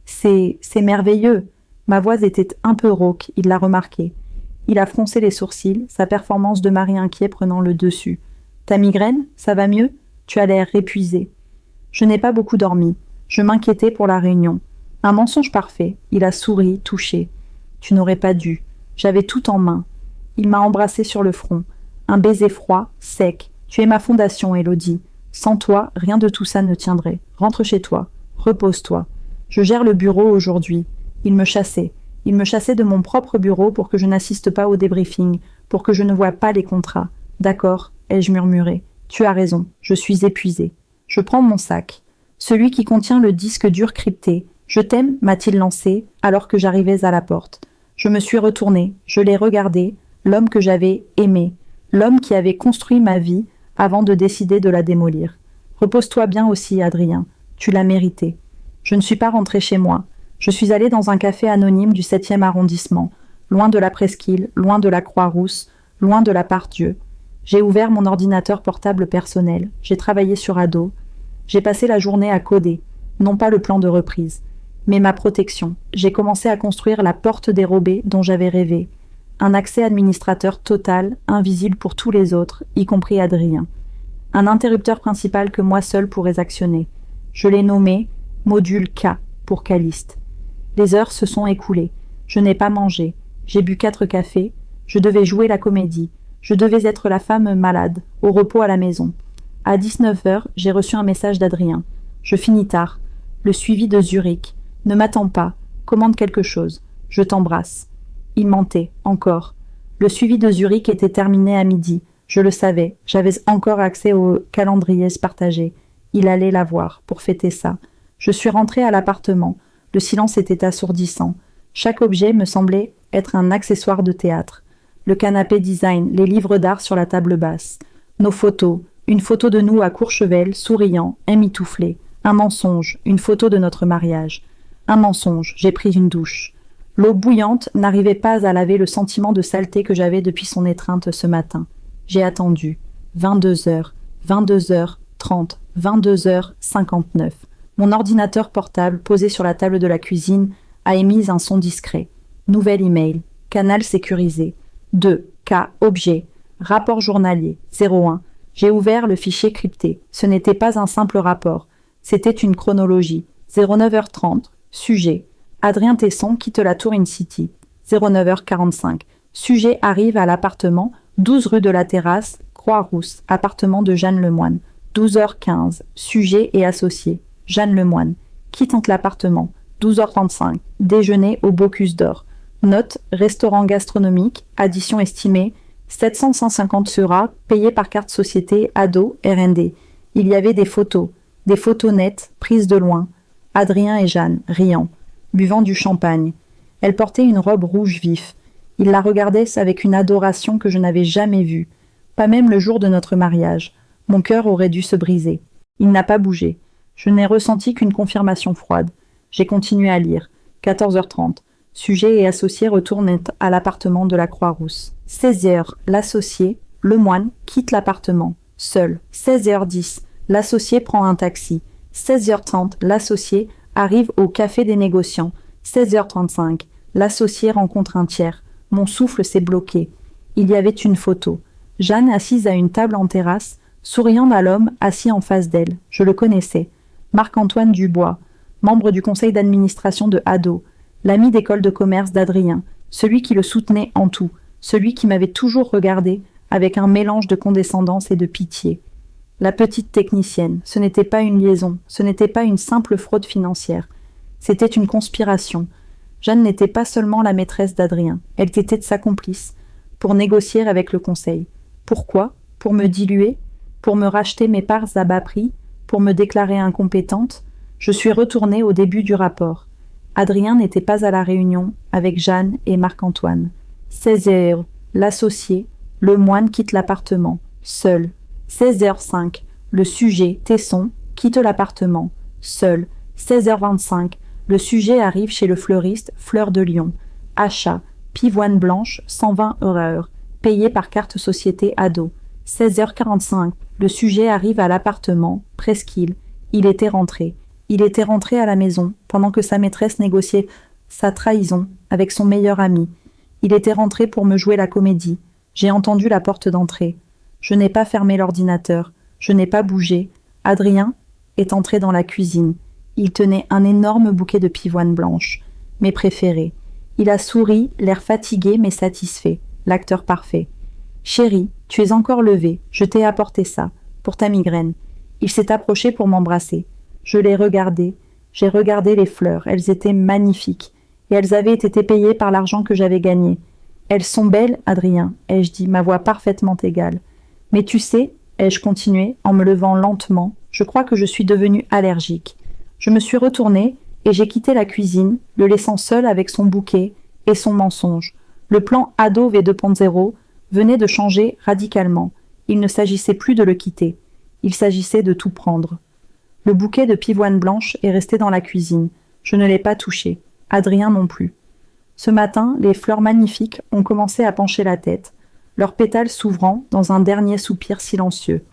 C'est merveilleux. Ma voix était un peu rauque, il l'a remarqué. Il a froncé les sourcils, sa performance de mari inquiet prenant le dessus. Ta migraine, ça va mieux? Tu as l'air épuisé. Je n'ai pas beaucoup dormi. Je m'inquiétais pour la réunion. Un mensonge parfait. Il a souri, touché. Tu n'aurais pas dû. J'avais tout en main. Il m'a embrassé sur le front. Un baiser froid, sec. Tu es ma fondation, Élodie. Sans toi, rien de tout ça ne tiendrait. Rentre chez toi. Repose-toi. Je gère le bureau aujourd'hui. Il me chassait. Il me chassait de mon propre bureau pour que je n'assiste pas au débriefing, pour que je ne voie pas les contrats. D'accord, ai-je murmuré. Tu as raison, je suis épuisé. Je prends mon sac. Celui qui contient le disque dur crypté. Je t'aime, m'a-t-il lancé, alors que j'arrivais à la porte. Je me suis retournée, je l'ai regardé, l'homme que j'avais aimé, l'homme qui avait construit ma vie avant de décider de la démolir. Repose-toi bien aussi, Adrien. Tu l'as mérité. Je ne suis pas rentrée chez moi. Je suis allée dans un café anonyme du 7e arrondissement, loin de la presqu'île, loin de la Croix-Rousse, loin de la Part-Dieu. J'ai ouvert mon ordinateur portable personnel, j'ai travaillé sur Ado, j'ai passé la journée à coder, non pas le plan de reprise, mais ma protection. J'ai commencé à construire la porte dérobée dont j'avais rêvé, un accès administrateur total, invisible pour tous les autres, y compris Adrien. Un interrupteur principal que moi seul pourrais actionner. Je l'ai nommé module K pour Caliste. Les heures se sont écoulées. Je n'ai pas mangé. J'ai bu 4 cafés. Je devais jouer la comédie. Je devais être la femme malade, au repos à la maison. À 19h, j'ai reçu un message d'Adrien. Je finis tard. Le suivi de Zurich. Ne m'attends pas. Commande quelque chose. Je t'embrasse. Il mentait, encore. Le suivi de Zurich était terminé à midi. Je le savais. J'avais encore accès au calendrier partagé. Il allait la voir, pour fêter ça. Je suis rentrée à l'appartement. Le silence était assourdissant. Chaque objet me semblait être un accessoire de théâtre. Le canapé design, les livres d'art sur la table basse. Nos photos. Une photo de nous à Courchevel, souriant, émitouflé. Un mensonge, une photo de notre mariage. Un mensonge, j'ai pris une douche. L'eau bouillante n'arrivait pas à laver le sentiment de saleté que j'avais depuis son étreinte ce matin. J'ai attendu. 22h, 22h30, 22h59. Mon ordinateur portable, posé sur la table de la cuisine, a émis un son discret. Nouvel email. Canal sécurisé. 2. K. Objet. Rapport journalier. 01. J'ai ouvert le fichier crypté. Ce n'était pas un simple rapport. C'était une chronologie. 09h30. Sujet. Adrien Tesson quitte la Tour In-City. 09h45. Sujet arrive à l'appartement, 12 rue de la Terrasse, Croix-Rousse, appartement de Jeanne Lemoine. 12h15. Sujet et associé. Jeanne Lemoine. Quitte l'appartement. 12h35. Déjeuner au Bocuse d'Or. Note, restaurant gastronomique, addition estimée, 750 seuras, payé par carte société, Ado, RND. Il y avait des photos nettes, prises de loin. Adrien et Jeanne, riant, buvant du champagne. Elle portait une robe rouge vif. Il la regardait avec une adoration que je n'avais jamais vue. Pas même le jour de notre mariage. Mon cœur aurait dû se briser. Il n'a pas bougé. Je n'ai ressenti qu'une confirmation froide. J'ai continué à lire. 14h30. Sujet et associé retournent à l'appartement de la Croix-Rousse. 16h. L'associé, Lemoine, quitte l'appartement. Seul. 16h10. L'associé prend un taxi. 16h30. L'associé arrive au café des négociants. 16h35. L'associé rencontre un tiers. Mon souffle s'est bloqué. Il y avait une photo. Jeanne assise à une table en terrasse, souriant à l'homme assis en face d'elle. Je le connaissais. Marc-Antoine Dubois, membre du conseil d'administration de Ado, l'ami d'école de commerce d'Adrien, celui qui le soutenait en tout, celui qui m'avait toujours regardé avec un mélange de condescendance et de pitié. La petite technicienne, ce n'était pas une liaison, ce n'était pas une simple fraude financière. C'était une conspiration. Jeanne n'était pas seulement la maîtresse d'Adrien, elle était de sa complice, pour négocier avec le conseil. Pourquoi? Pour me diluer? Pour me racheter mes parts à bas prix? Pour me déclarer incompétente? Je suis retournée au début du rapport. Adrien n'était pas à la réunion avec Jeanne et Marc-Antoine. 16h, l'associé, Lemoine quitte l'appartement, seul. 16h05, le sujet, Tesson, quitte l'appartement, seul. 16h25, le sujet arrive chez le fleuriste Fleur de Lyon. Achat, pivoine blanche, 120 €, payé par carte société Ado. 16h45, le sujet arrive à l'appartement, presqu'île. Il était rentré. Il était rentré à la maison, pendant que sa maîtresse négociait sa trahison, avec son meilleur ami. Il était rentré pour me jouer la comédie. J'ai entendu la porte d'entrée. Je n'ai pas fermé l'ordinateur. Je n'ai pas bougé. Adrien est entré dans la cuisine. Il tenait un énorme bouquet de pivoines blanches, mes préférées. Il a souri, l'air fatigué mais satisfait, l'acteur parfait. « Chérie, tu es encore levée, je t'ai apporté ça, pour ta migraine. » Il s'est approché pour m'embrasser. Je l'ai regardé, j'ai regardé les fleurs, elles étaient magnifiques, et elles avaient été payées par l'argent que j'avais gagné. « Elles sont belles, Adrien, » ai-je dit, ma voix parfaitement égale. « Mais tu sais, » ai-je continué, en me levant lentement, je crois que je suis devenue allergique. Je me suis retournée et j'ai quitté la cuisine, le laissant seul avec son bouquet et son mensonge. Le plan Ado V2.0 venait de changer radicalement. Il ne s'agissait plus de le quitter. Il s'agissait de tout prendre. Le bouquet de pivoines blanches est resté dans la cuisine. Je ne l'ai pas touché. Adrien non plus. Ce matin, les fleurs magnifiques ont commencé à pencher la tête, leurs pétales s'ouvrant dans un dernier soupir silencieux.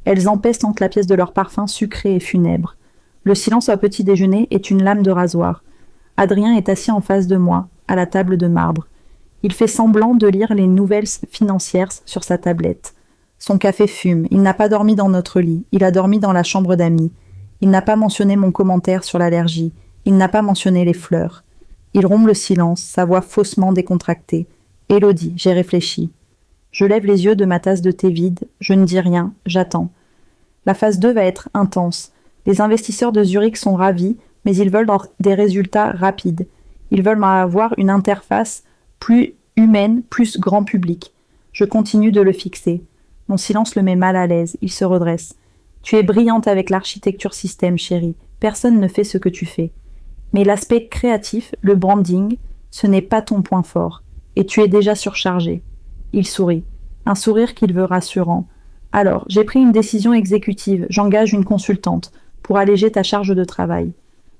Elles empestent la pièce de leur parfum sucré et funèbre. Le silence au petit déjeuner est une lame de rasoir. Adrien est assis en face de moi, à la table de marbre. Il fait semblant de lire les nouvelles financières sur sa tablette. Son café fume, il n'a pas dormi dans notre lit, il a dormi dans la chambre d'amis. Il n'a pas mentionné mon commentaire sur l'allergie, il n'a pas mentionné les fleurs. Il rompt le silence, sa voix faussement décontractée. « Élodie, j'ai réfléchi. » Je lève les yeux de ma tasse de thé vide, je ne dis rien, j'attends. La phase 2 va être intense. Les investisseurs de Zurich sont ravis, mais ils veulent des résultats rapides. Ils veulent avoir une interface plus humaine, plus grand public. Je continue de le fixer. Mon silence le met mal à l'aise, il se redresse. Tu es brillante avec l'architecture système, chérie. Personne ne fait ce que tu fais. Mais l'aspect créatif, le branding, ce n'est pas ton point fort. Et tu es déjà surchargé. Il sourit. Un sourire qu'il veut rassurant. Alors, j'ai pris une décision exécutive. J'engage une consultante pour alléger ta charge de travail.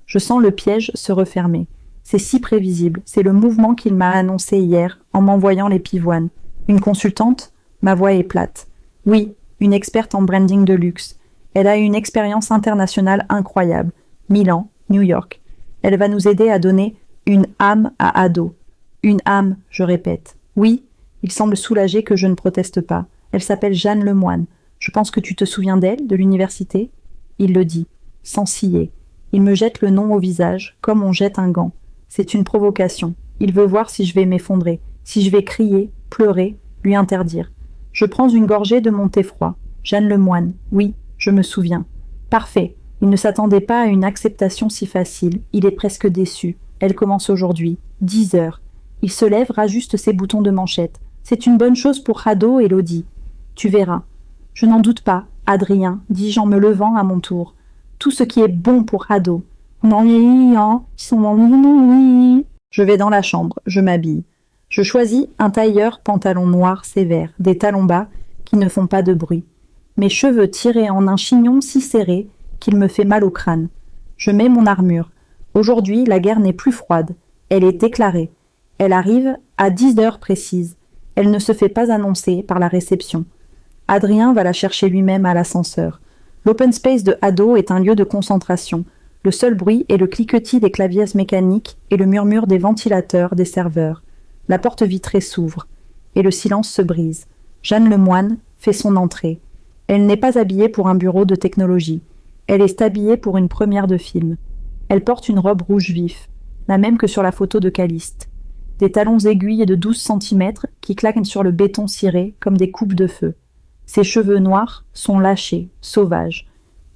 Je sens le piège se refermer. C'est si prévisible. C'est le mouvement qu'il m'a annoncé hier en m'envoyant les pivoines. Une consultante ? Ma voix est plate. Oui, une experte en branding de luxe. Elle a eu une expérience internationale incroyable. Milan, New York. Elle va nous aider à donner une âme à Ado. Une âme, je répète. Oui, il semble soulagé que je ne proteste pas. Elle s'appelle Jeanne Lemoine. Je pense que tu te souviens d'elle, de l'université ? Il le dit, sans ciller. Il me jette le nom au visage, comme on jette un gant. C'est une provocation. Il veut voir si je vais m'effondrer, si je vais crier, pleurer, lui interdire. Je prends une gorgée de mon thé froid. Jeanne Lemoine, oui, je me souviens. Parfait. Il ne s'attendait pas à une acceptation si facile. Il est presque déçu. Elle commence aujourd'hui. 10 heures. Il se lève, rajuste ses boutons de manchette. C'est une bonne chose pour Ado, Élodie. Tu verras. Je n'en doute pas, Adrien, dis-je en me levant à mon tour. Tout ce qui est bon pour Ado. Je vais dans la chambre, je m'habille. Je choisis un tailleur pantalon noir sévère, des talons bas qui ne font pas de bruit. Mes cheveux tirés en un chignon si serré qu'il me fait mal au crâne. Je mets mon armure. Aujourd'hui, la guerre n'est plus froide. Elle est déclarée. Elle arrive à 10 heures précises. Elle ne se fait pas annoncer par la réception. Adrien va la chercher lui-même à l'ascenseur. L'open space de Ado est un lieu de concentration. Le seul bruit est le cliquetis des claviers mécaniques et le murmure des ventilateurs des serveurs. La porte vitrée s'ouvre et le silence se brise. Jeanne Lemoine fait son entrée. Elle n'est pas habillée pour un bureau de technologie. Elle est habillée pour une première de film. Elle porte une robe rouge vif, la même que sur la photo de Caliste. Des talons aiguilles de 12 cm qui claquent sur le béton ciré comme des coupes de feu. Ses cheveux noirs sont lâchés, sauvages.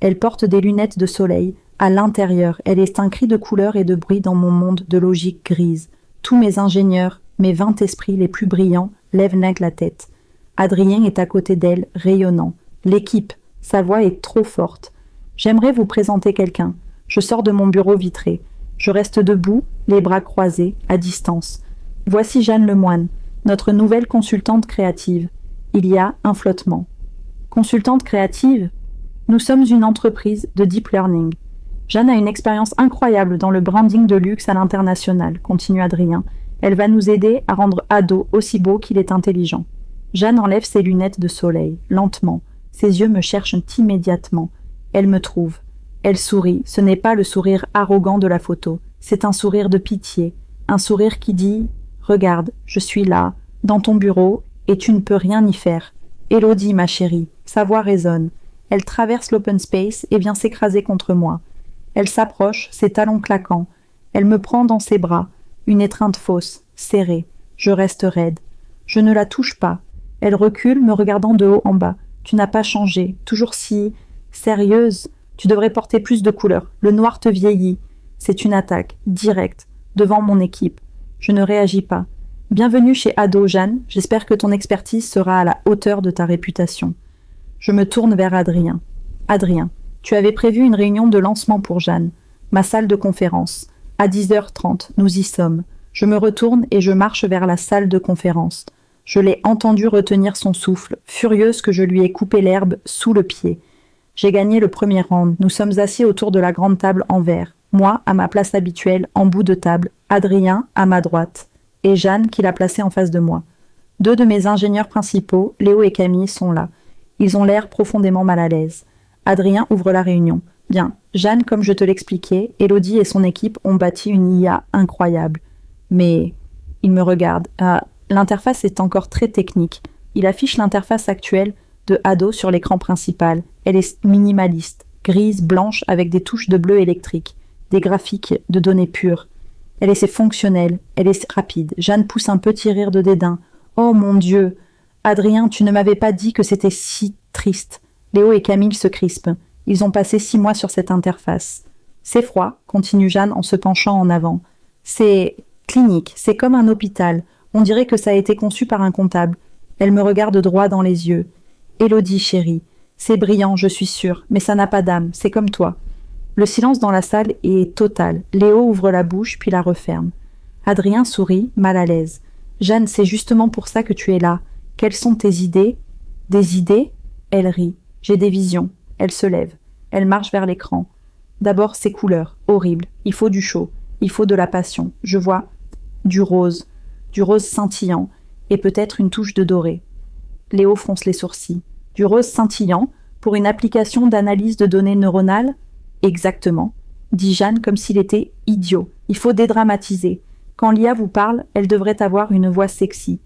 Elle porte des lunettes de soleil. À l'intérieur, elle est un cri de couleur et de bruit dans mon monde de logique grise. Tous mes ingénieurs, mes 20 esprits les plus brillants, lèvent la tête. Adrien est à côté d'elle, rayonnant. L'équipe, sa voix est trop forte. J'aimerais vous présenter quelqu'un. Je sors de mon bureau vitré. Je reste debout, les bras croisés, à distance. Voici Jeanne Lemoine, notre nouvelle consultante créative. Il y a un flottement. Consultante créative ? Nous sommes une entreprise de deep learning. Jeanne a une expérience incroyable dans le branding de luxe à l'international, continue Adrien. Elle va nous aider à rendre Ado aussi beau qu'il est intelligent. Jeanne enlève ses lunettes de soleil, lentement. Ses yeux me cherchent immédiatement. Elle me trouve. Elle sourit. Ce n'est pas le sourire arrogant de la photo. C'est un sourire de pitié. un sourire qui dit « Regarde, je suis là, dans ton bureau, et tu ne peux rien y faire. Élodie, ma chérie, sa voix résonne. Elle traverse l'open space et vient s'écraser contre moi. Elle s'approche, ses talons claquants. Elle me prend dans ses bras, une étreinte fausse, serrée. Je reste raide. Je ne la touche pas. Elle recule, me regardant de haut en bas. Tu n'as pas changé, toujours si sérieuse. Tu devrais porter plus de couleurs. Le noir te vieillit. C'est une attaque, directe, devant mon équipe. Je ne réagis pas. Bienvenue chez Ado, Jeanne. J'espère que ton expertise sera à la hauteur de ta réputation. Je me tourne vers Adrien. Adrien, tu avais prévu une réunion de lancement pour Jeanne. Ma salle de conférence. À 10h30, nous y sommes. Je me retourne et je marche vers la salle de conférence. Je l'ai entendu retenir son souffle, furieuse que je lui ai coupé l'herbe sous le pied. J'ai gagné le premier round. Nous sommes assis autour de la grande table en verre. Moi, à ma place habituelle, en bout de table. Adrien, à ma droite. Et Jeanne, qui l'a placée en face de moi. Deux de mes ingénieurs principaux, Léo et Camille, sont là. Ils ont l'air profondément mal à l'aise. Adrien ouvre la réunion. Bien, Jeanne, comme je te l'expliquais, Élodie et son équipe ont bâti une IA incroyable. Mais il me regarde. L'interface est encore très technique. Il affiche l'interface actuelle de Ado sur l'écran principal. Elle est minimaliste, grise, blanche, avec des touches de bleu électrique, des graphiques de données pures. Elle est fonctionnelle, elle est rapide. Jeanne pousse un petit rire de dédain. Oh mon Dieu! Adrien, tu ne m'avais pas dit que c'était si triste. Léo et Camille se crispent. Ils ont passé 6 mois sur cette interface. C'est froid, continue Jeanne en se penchant en avant. C'est clinique, c'est comme un hôpital. On dirait que ça a été conçu par un comptable. Elle me regarde droit dans les yeux. Élodie, chérie, c'est brillant, je suis sûre, mais ça n'a pas d'âme, c'est comme toi. Le silence dans la salle est total. Léo ouvre la bouche, puis la referme. Adrien sourit, mal à l'aise. Jeanne, c'est justement pour ça que tu es là. Quelles sont tes idées? Des idées? Elle rit. J'ai des visions. Elle se lève. Elle marche vers l'écran. D'abord, ces couleurs. Horribles. Il faut du chaud. Il faut de la passion. Je vois du rose scintillant, et peut-être une touche de doré. Léo fronce les sourcils. Du rose scintillant, pour une application d'analyse de données neuronales? Exactement, dit Jeanne comme s'il était idiot. Il faut dédramatiser. Quand l'IA vous parle, elle devrait avoir une voix sexy.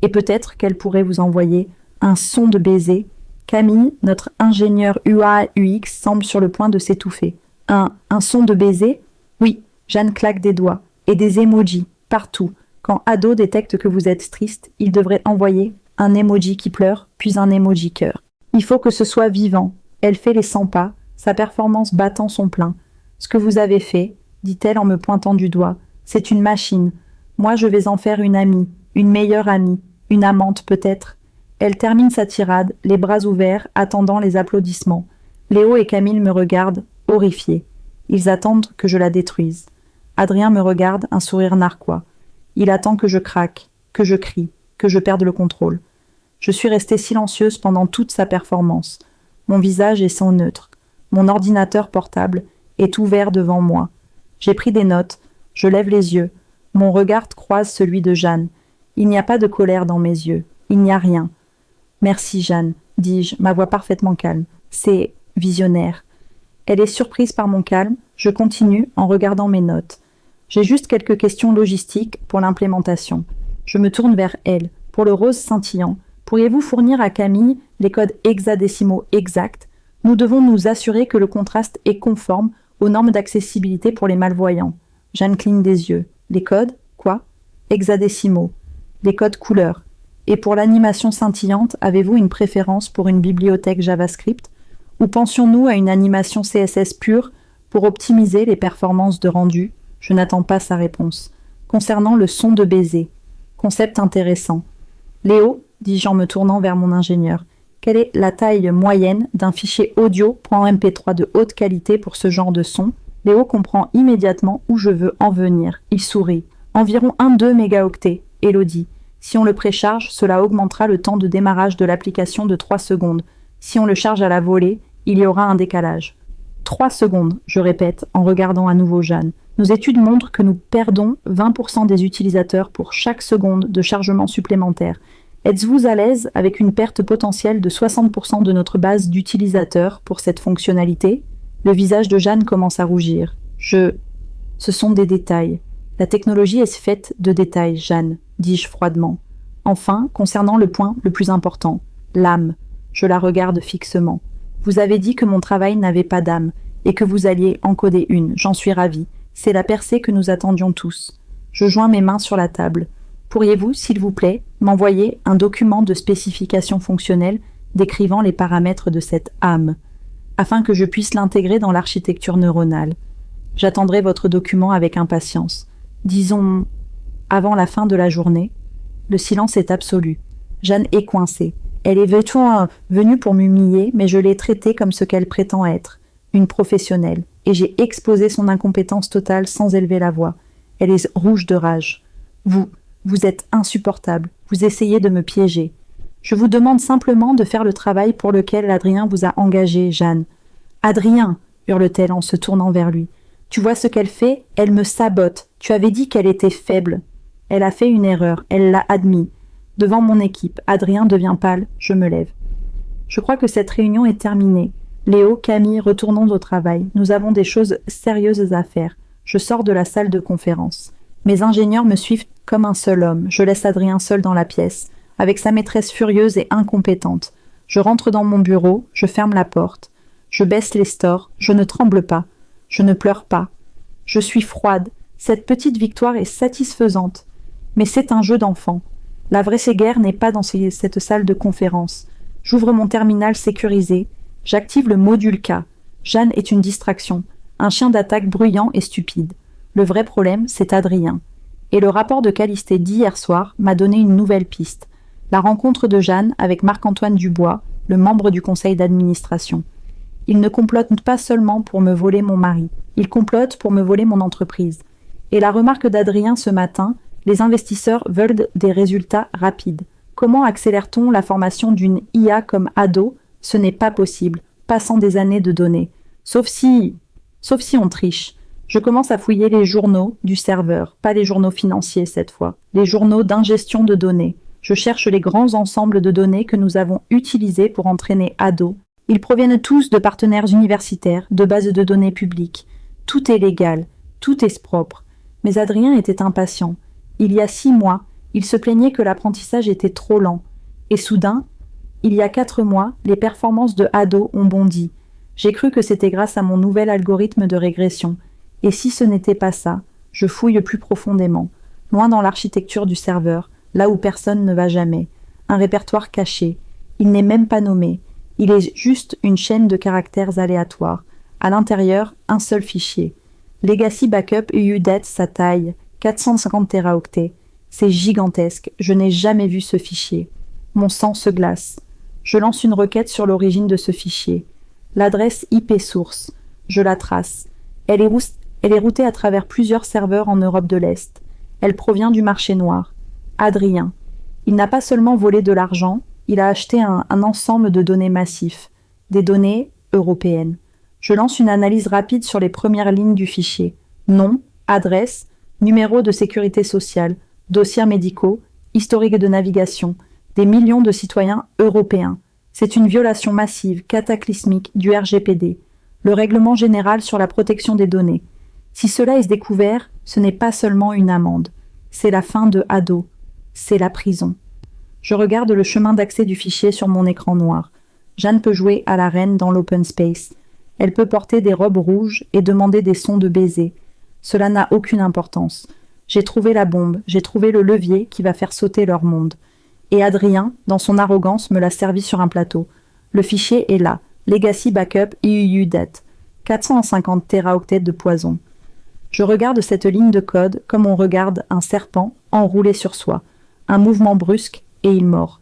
Et peut-être qu'elle pourrait vous envoyer un son de baiser. Camille, notre ingénieur UA/UX, semble sur le point de s'étouffer. Un son de baiser? Oui, Jeanne claque des doigts. Et des emojis, partout. Quand Ado détecte que vous êtes triste, il devrait envoyer un emoji qui pleure, puis un emoji cœur. Il faut que ce soit vivant. Elle fait les 100 pas, sa performance battant son plein. Ce que vous avez fait, dit-elle en me pointant du doigt, c'est une machine. Moi, je vais en faire une amie, une meilleure amie, une amante peut-être. Elle termine sa tirade, les bras ouverts, attendant les applaudissements. Léo et Camille me regardent, horrifiés. Ils attendent que je la détruise. Adrien me regarde, un sourire narquois. Il attend que je craque, que je crie, que je perde le contrôle. Je suis restée silencieuse pendant toute sa performance. Mon visage est sans neutre. Mon ordinateur portable est ouvert devant moi. J'ai pris des notes. Je lève les yeux. Mon regard croise celui de Jeanne. Il n'y a pas de colère dans mes yeux. Il n'y a rien. Merci, Jeanne, dis-je, ma voix parfaitement calme. C'est visionnaire. Elle est surprise par mon calme. Je continue en regardant mes notes. J'ai juste quelques questions logistiques pour l'implémentation. Je me tourne vers elle. Pour le rose scintillant, pourriez-vous fournir à Camille les codes hexadécimaux exacts? Nous devons nous assurer que le contraste est conforme aux normes d'accessibilité pour les malvoyants. Jeanne cligne des yeux. Les codes? Quoi? Hexadécimaux. Les codes couleurs. Et pour l'animation scintillante, avez-vous une préférence pour une bibliothèque JavaScript? Ou pensions-nous à une animation CSS pure pour optimiser les performances de rendu? Je n'attends pas sa réponse. Concernant le son de baiser. Concept intéressant. Léo, dis-je en me tournant vers mon ingénieur, quelle est la taille moyenne d'un fichier audio en MP3 de haute qualité pour ce genre de son? Léo comprend immédiatement où je veux en venir. Il sourit. Environ 1-2 mégaoctets. Élodie. Si on le précharge, cela augmentera le temps de démarrage de l'application de 3 secondes. Si on le charge à la volée, il y aura un décalage. 3 secondes, je répète, en regardant à nouveau Jeanne. Nos études montrent que nous perdons 20% des utilisateurs pour chaque seconde de chargement supplémentaire. Êtes-vous à l'aise avec une perte potentielle de 60% de notre base d'utilisateurs pour cette fonctionnalité? Le visage de Jeanne commence à rougir. Ce sont des détails. La technologie est faite de détails, Jeanne, dis-je froidement. Enfin, concernant le point le plus important, l'âme. Je la regarde fixement. Vous avez dit que mon travail n'avait pas d'âme, et que vous alliez encoder une, j'en suis ravie. C'est la percée que nous attendions tous. Je joins mes mains sur la table. Pourriez-vous, s'il vous plaît, m'envoyer un document de spécification fonctionnelle décrivant les paramètres de cette âme, afin que je puisse l'intégrer dans l'architecture neuronale. J'attendrai votre document avec impatience. Disons, avant la fin de la journée. Le silence est absolu. Jeanne est coincée. Elle est venue pour m'humilier, mais je l'ai traitée comme ce qu'elle prétend être, une professionnelle, et j'ai exposé son incompétence totale sans élever la voix. Elle est rouge de rage. Vous êtes insupportable. Vous essayez de me piéger. Je vous demande simplement de faire le travail pour lequel Adrien vous a engagé, Jeanne. Adrien, hurle-t-elle en se tournant vers lui. Tu vois ce qu'elle fait? Elle me sabote. Tu avais dit qu'elle était faible. Elle a fait une erreur. Elle l'a admis. Devant mon équipe, Adrien devient pâle. Je me lève. Je crois que cette réunion est terminée. Léo, Camille, retournons au travail. Nous avons des choses sérieuses à faire. Je sors de la salle de conférence. Mes ingénieurs me suivent comme un seul homme. Je laisse Adrien seul dans la pièce, avec sa maîtresse furieuse et incompétente. Je rentre dans mon bureau, je ferme la porte. Je baisse les stores, je ne tremble pas. Je ne pleure pas. Je suis froide. Cette petite victoire est satisfaisante. Mais c'est un jeu d'enfant. La vraie guerre n'est pas dans cette salle de conférence. J'ouvre mon terminal sécurisé. J'active le module K. Jeanne est une distraction. Un chien d'attaque bruyant et stupide. Le vrai problème, c'est Adrien. Et le rapport de Calisthée d'hier soir m'a donné une nouvelle piste. La rencontre de Jeanne avec Marc-Antoine Dubois, le membre du conseil d'administration. Il ne complote pas seulement pour me voler mon mari, il complote pour me voler mon entreprise. Et la remarque d'Adrien ce matin, les investisseurs veulent des résultats rapides. Comment accélère-t-on la formation d'une IA comme Ado? Ce n'est pas possible, pas sans des années de données. Sauf si on triche. Je commence à fouiller les journaux du serveur, pas les journaux financiers cette fois, les journaux d'ingestion de données. Je cherche les grands ensembles de données que nous avons utilisés pour entraîner Ado. Ils proviennent tous de partenaires universitaires, de bases de données publiques. Tout est légal, tout est propre. Mais Adrien était impatient. Il y a 6 mois, il se plaignait que l'apprentissage était trop lent. Et soudain, il y a 4 mois, les performances de Ado ont bondi. J'ai cru que c'était grâce à mon nouvel algorithme de régression. Et si ce n'était pas ça, je fouille plus profondément, loin dans l'architecture du serveur, là où personne ne va jamais. Un répertoire caché. Il n'est même pas nommé. Il est juste une chaîne de caractères aléatoires. À l'intérieur, un seul fichier. Legacy Backup UUDET, sa taille, 450 téraoctets. C'est gigantesque. Je n'ai jamais vu ce fichier. Mon sang se glace. Je lance une requête sur l'origine de ce fichier. L'adresse IP source. Je la trace. Elle est routée à travers plusieurs serveurs en Europe de l'Est. Elle provient du marché noir. Adrien. Il n'a pas seulement volé de l'argent, il a acheté un ensemble de données massifs, des données européennes. Je lance une analyse rapide sur les premières lignes du fichier. Nom, adresse, numéro de sécurité sociale, dossiers médicaux, historique de navigation, des millions de citoyens européens. C'est une violation massive, cataclysmique du RGPD, le règlement général sur la protection des données. Si cela est découvert, ce n'est pas seulement une amende. C'est la fin de Ado. C'est la prison. Je regarde le chemin d'accès du fichier sur mon écran noir. Jeanne peut jouer à la reine dans l'open space. Elle peut porter des robes rouges et demander des sons de baiser. Cela n'a aucune importance. J'ai trouvé la bombe, j'ai trouvé le levier qui va faire sauter leur monde. Et Adrien, dans son arrogance, me l'a servi sur un plateau. Le fichier est là. Legacy Backup UUDET. 450 téraoctets de poison. Je regarde cette ligne de code comme on regarde un serpent enroulé sur soi. Un mouvement brusque et il mord.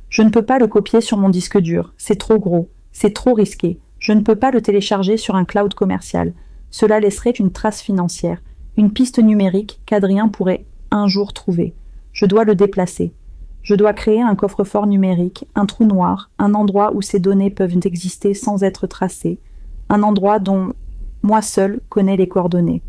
Je ne peux pas le copier sur mon disque dur. C'est trop gros. C'est trop risqué. Je ne peux pas le télécharger sur un cloud commercial. Cela laisserait une trace financière, une piste numérique qu'Adrien pourrait un jour trouver. Je dois le déplacer. Je dois créer un coffre-fort numérique, un trou noir, un endroit où ces données peuvent exister sans être tracées, un endroit dont moi seul connais les coordonnées.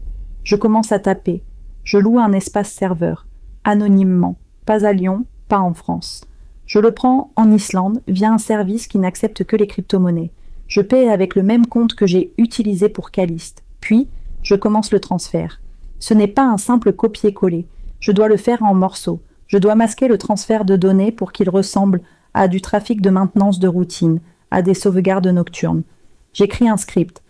Je commence à taper. Je loue un espace serveur, anonymement, pas à Lyon, pas en France. Je le prends en Islande via un service qui n'accepte que les crypto-monnaies. Je paie avec le même compte que j'ai utilisé pour Caliste. Puis, je commence le transfert. Ce n'est pas un simple copier-coller. Je dois le faire en morceaux. Je dois masquer le transfert de données pour qu'il ressemble à du trafic de maintenance de routine, à des sauvegardes nocturnes. J'écris un script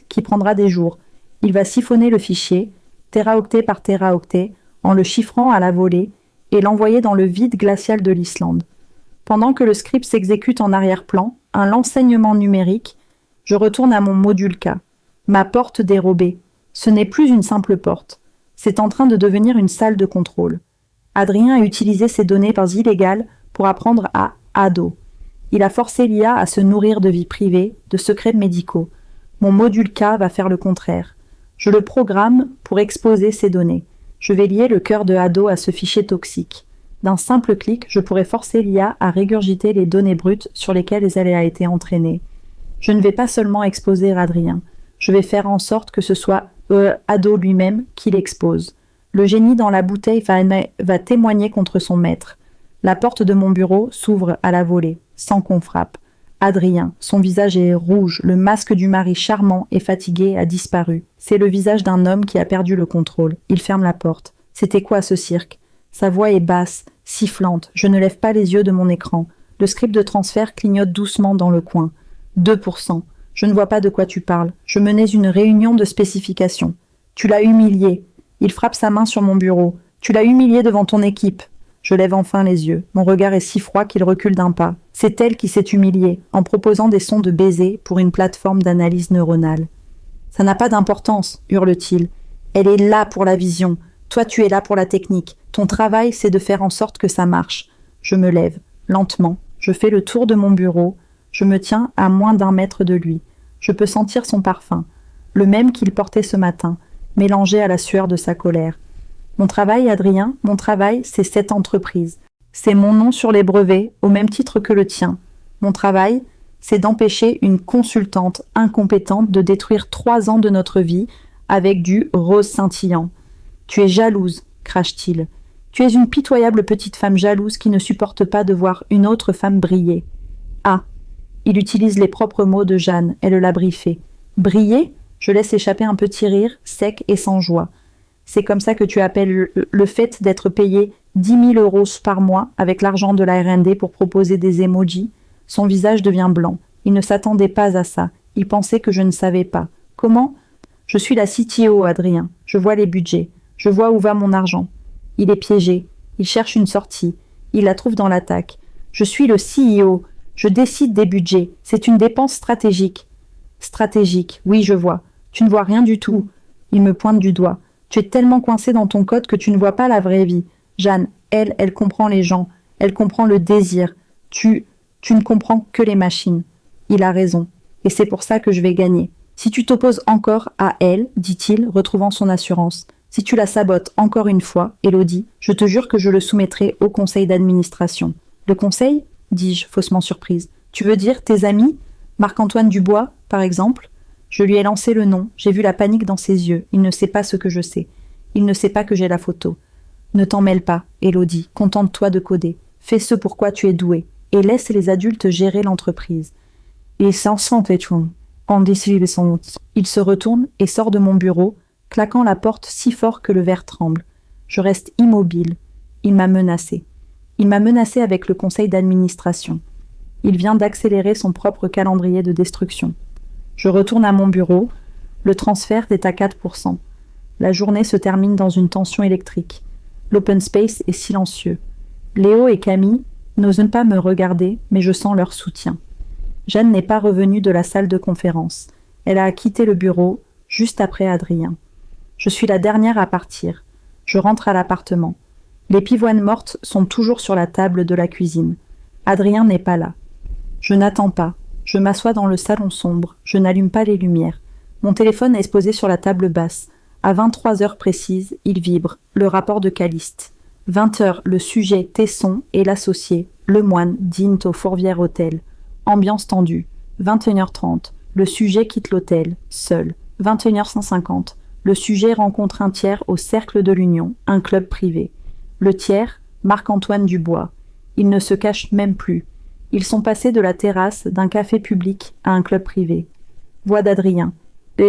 qui prendra des jours. Il va siphonner le fichier, téraoctet par téraoctet, en le chiffrant à la volée, et l'envoyer dans le vide glacial de l'Islande. Pendant que le script s'exécute en arrière-plan, un l'enseignement numérique, je retourne à mon module K. Ma porte dérobée. Ce n'est plus une simple porte. C'est en train de devenir une salle de contrôle. Adrien a utilisé ces données illégales pour apprendre à ado. Il a forcé l'IA à se nourrir de vie privée, de secrets médicaux. Mon module K va faire le contraire. Je le programme pour exposer ces données. Je vais lier le cœur de ado à ce fichier toxique. D'un simple clic, je pourrais forcer l'IA à régurgiter les données brutes sur lesquelles elle a été entraînée. Je ne vais pas seulement exposer Adrien. Je vais faire en sorte que ce soit ado lui-même qui l'expose. Le génie dans la bouteille va témoigner contre son maître. La porte de mon bureau s'ouvre à la volée, sans qu'on frappe. Adrien, son visage est rouge, le masque du mari charmant et fatigué a disparu. C'est le visage d'un homme qui a perdu le contrôle. Il ferme la porte. C'était quoi ce cirque? Sa voix est basse, sifflante. Je ne lève pas les yeux de mon écran. Le script de transfert clignote doucement dans le coin. 2%. Je ne vois pas de quoi tu parles. Je menais une réunion de spécifications. Tu l'as humilié. Il frappe sa main sur mon bureau. Tu l'as humilié devant ton équipe. Je lève enfin les yeux. Mon regard est si froid qu'il recule d'un pas. C'est elle qui s'est humiliée, en proposant des sons de baiser pour une plateforme d'analyse neuronale. Ça n'a pas d'importance, hurle-t-il. Elle est là pour la vision. Toi, tu es là pour la technique. Ton travail, c'est de faire en sorte que ça marche. Je me lève, lentement. Je fais le tour de mon bureau. Je me tiens à moins d'1 mètre de lui. Je peux sentir son parfum, le même qu'il portait ce matin, mélangé à la sueur de sa colère. Mon travail, Adrien, mon travail, c'est cette entreprise. C'est mon nom sur les brevets, au même titre que le tien. Mon travail, c'est d'empêcher une consultante incompétente de détruire 3 ans de notre vie avec du rose scintillant. Tu es jalouse, crache-t-il. Tu es une pitoyable petite femme jalouse qui ne supporte pas de voir une autre femme briller. Ah, il utilise les propres mots de Jeanne, elle l'a briefé. Briller? Je laisse échapper un petit rire, sec et sans joie. C'est comme ça que tu appelles le fait d'être payé 10 000 € par mois avec l'argent de la R&D pour proposer des emojis. Son visage devient blanc. Il ne s'attendait pas à ça. Il pensait que je ne savais pas. Comment? Je suis la CTO, Adrien. Je vois les budgets. Je vois où va mon argent. Il est piégé. Il cherche une sortie. Il la trouve dans l'attaque. Je suis le CEO. Je décide des budgets. C'est une dépense stratégique. Stratégique, oui, je vois. Tu ne vois rien du tout. Il me pointe du doigt. Tu es tellement coincé dans ton code que tu ne vois pas la vraie vie. Jeanne, elle comprend les gens. Elle comprend le désir. Tu ne comprends que les machines. Il a raison. Et c'est pour ça que je vais gagner. Si tu t'opposes encore à elle, dit-il, retrouvant son assurance, si tu la sabotes encore une fois, Élodie, je te jure que je le soumettrai au conseil d'administration. Le conseil? Dis-je, faussement surprise. Tu veux dire tes amis? Marc-Antoine Dubois, par exemple? Je lui ai lancé le nom, j'ai vu la panique dans ses yeux. Il ne sait pas ce que je sais. Il ne sait pas que j'ai la photo. Ne t'en mêle pas, Élodie, contente-toi de coder. Fais ce pour quoi tu es douée, et laisse les adultes gérer l'entreprise. Il s'en sent en décide son. Il se retourne et sort de mon bureau, claquant la porte si fort que le verre tremble. Je reste immobile. Il m'a menacé. Il m'a menacé avec le conseil d'administration. Il vient d'accélérer son propre calendrier de destruction. Je retourne à mon bureau. Le transfert est à 4%. La journée se termine dans une tension électrique. L'open space est silencieux. Léo et Camille n'osent pas me regarder, mais je sens leur soutien. Jeanne n'est pas revenue de la salle de conférence. Elle a quitté le bureau juste après Adrien. Je suis la dernière à partir. Je rentre à l'appartement. Les pivoines mortes sont toujours sur la table de la cuisine. Adrien n'est pas là. Je n'attends pas. Je m'assois dans le salon sombre. Je n'allume pas les lumières. Mon téléphone est posé sur la table basse. À 23 heures précises, il vibre. Le rapport de Caliste. 20 heures, le sujet Tesson et l'associé, le moine, dînent au Fourvière Hôtel. Ambiance tendue. 21h30. Le sujet quitte l'hôtel, seul. 21h150. Le sujet rencontre un tiers au Cercle de l'Union, un club privé. Le tiers, Marc-Antoine Dubois. Ils ne se cachent même plus. Ils sont passés de la terrasse d'un café public à un club privé. Voix d'Adrien. Elle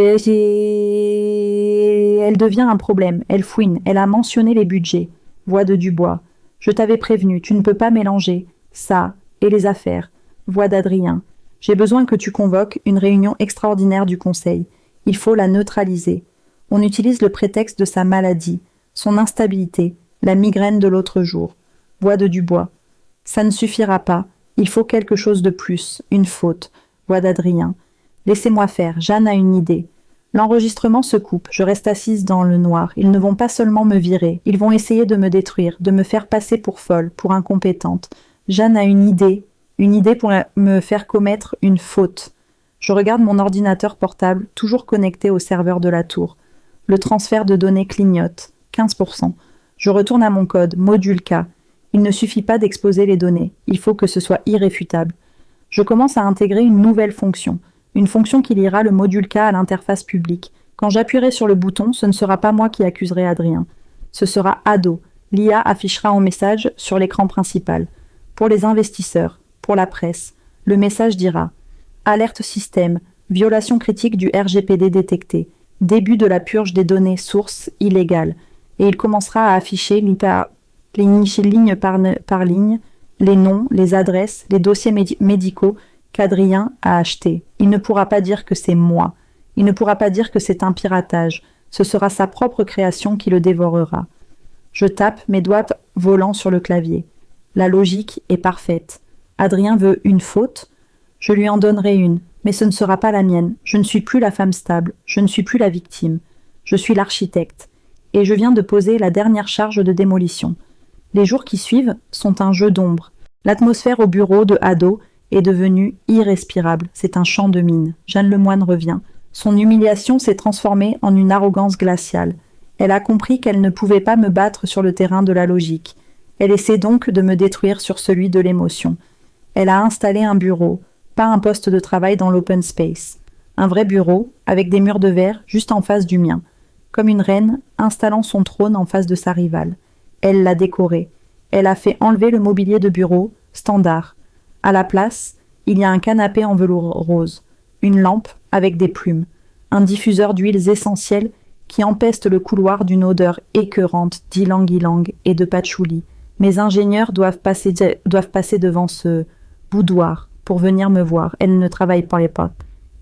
devient un problème, elle fouine, elle a mentionné les budgets. Voix de Dubois. Je t'avais prévenu, tu ne peux pas mélanger ça et les affaires. Voix d'Adrien. J'ai besoin que tu convoques une réunion extraordinaire du Conseil. Il faut la neutraliser. On utilise le prétexte de sa maladie, son instabilité, la migraine de l'autre jour. Voix de Dubois. Ça ne suffira pas. Il faut quelque chose de plus, une faute. Voix d'Adrien. Laissez-moi faire, Jeanne a une idée. L'enregistrement se coupe, je reste assise dans le noir. Ils ne vont pas seulement me virer, ils vont essayer de me détruire, de me faire passer pour folle, pour incompétente. Jeanne a une idée pour me faire commettre une faute. Je regarde mon ordinateur portable, toujours connecté au serveur de la tour. Le transfert de données clignote, 15%. Je retourne à mon code, module K. Il ne suffit pas d'exposer les données, il faut que ce soit irréfutable. Je commence à intégrer une nouvelle fonction. Une fonction qui liera le module K à l'interface publique. Quand j'appuierai sur le bouton, ce ne sera pas moi qui accuserai Adrien. Ce sera Ado. L'IA affichera en message sur l'écran principal. Pour les investisseurs, pour la presse, le message dira « Alerte système, violation critique du RGPD détectée, début de la purge des données sources illégales » et il commencera à afficher ligne par ligne les noms, les adresses, les dossiers médicaux qu'Adrien a acheté. Il ne pourra pas dire que c'est moi. Il ne pourra pas dire que c'est un piratage. Ce sera sa propre création qui le dévorera. Je tape, mes doigts volant sur le clavier. La logique est parfaite. Adrien veut une faute. Je lui en donnerai une, mais ce ne sera pas la mienne. Je ne suis plus la femme stable. Je ne suis plus la victime. Je suis l'architecte. Et je viens de poser la dernière charge de démolition. Les jours qui suivent sont un jeu d'ombre. L'atmosphère au bureau de Ado est devenue irrespirable. C'est un champ de mine. Jeanne Lemoine revient. Son humiliation s'est transformée en une arrogance glaciale. Elle a compris qu'elle ne pouvait pas me battre sur le terrain de la logique. Elle essaie donc de me détruire sur celui de l'émotion. Elle a installé un bureau, pas un poste de travail dans l'open space. Un vrai bureau, avec des murs de verre juste en face du mien. Comme une reine installant son trône en face de sa rivale. Elle l'a décoré. Elle a fait enlever le mobilier de bureau, standard. À la place, il y a un canapé en velours rose, une lampe avec des plumes, un diffuseur d'huiles essentielles qui empeste le couloir d'une odeur écœurante d'ylang-ylang et de patchouli. Mes ingénieurs doivent passer devant ce boudoir pour venir me voir. Elle ne travaille pas.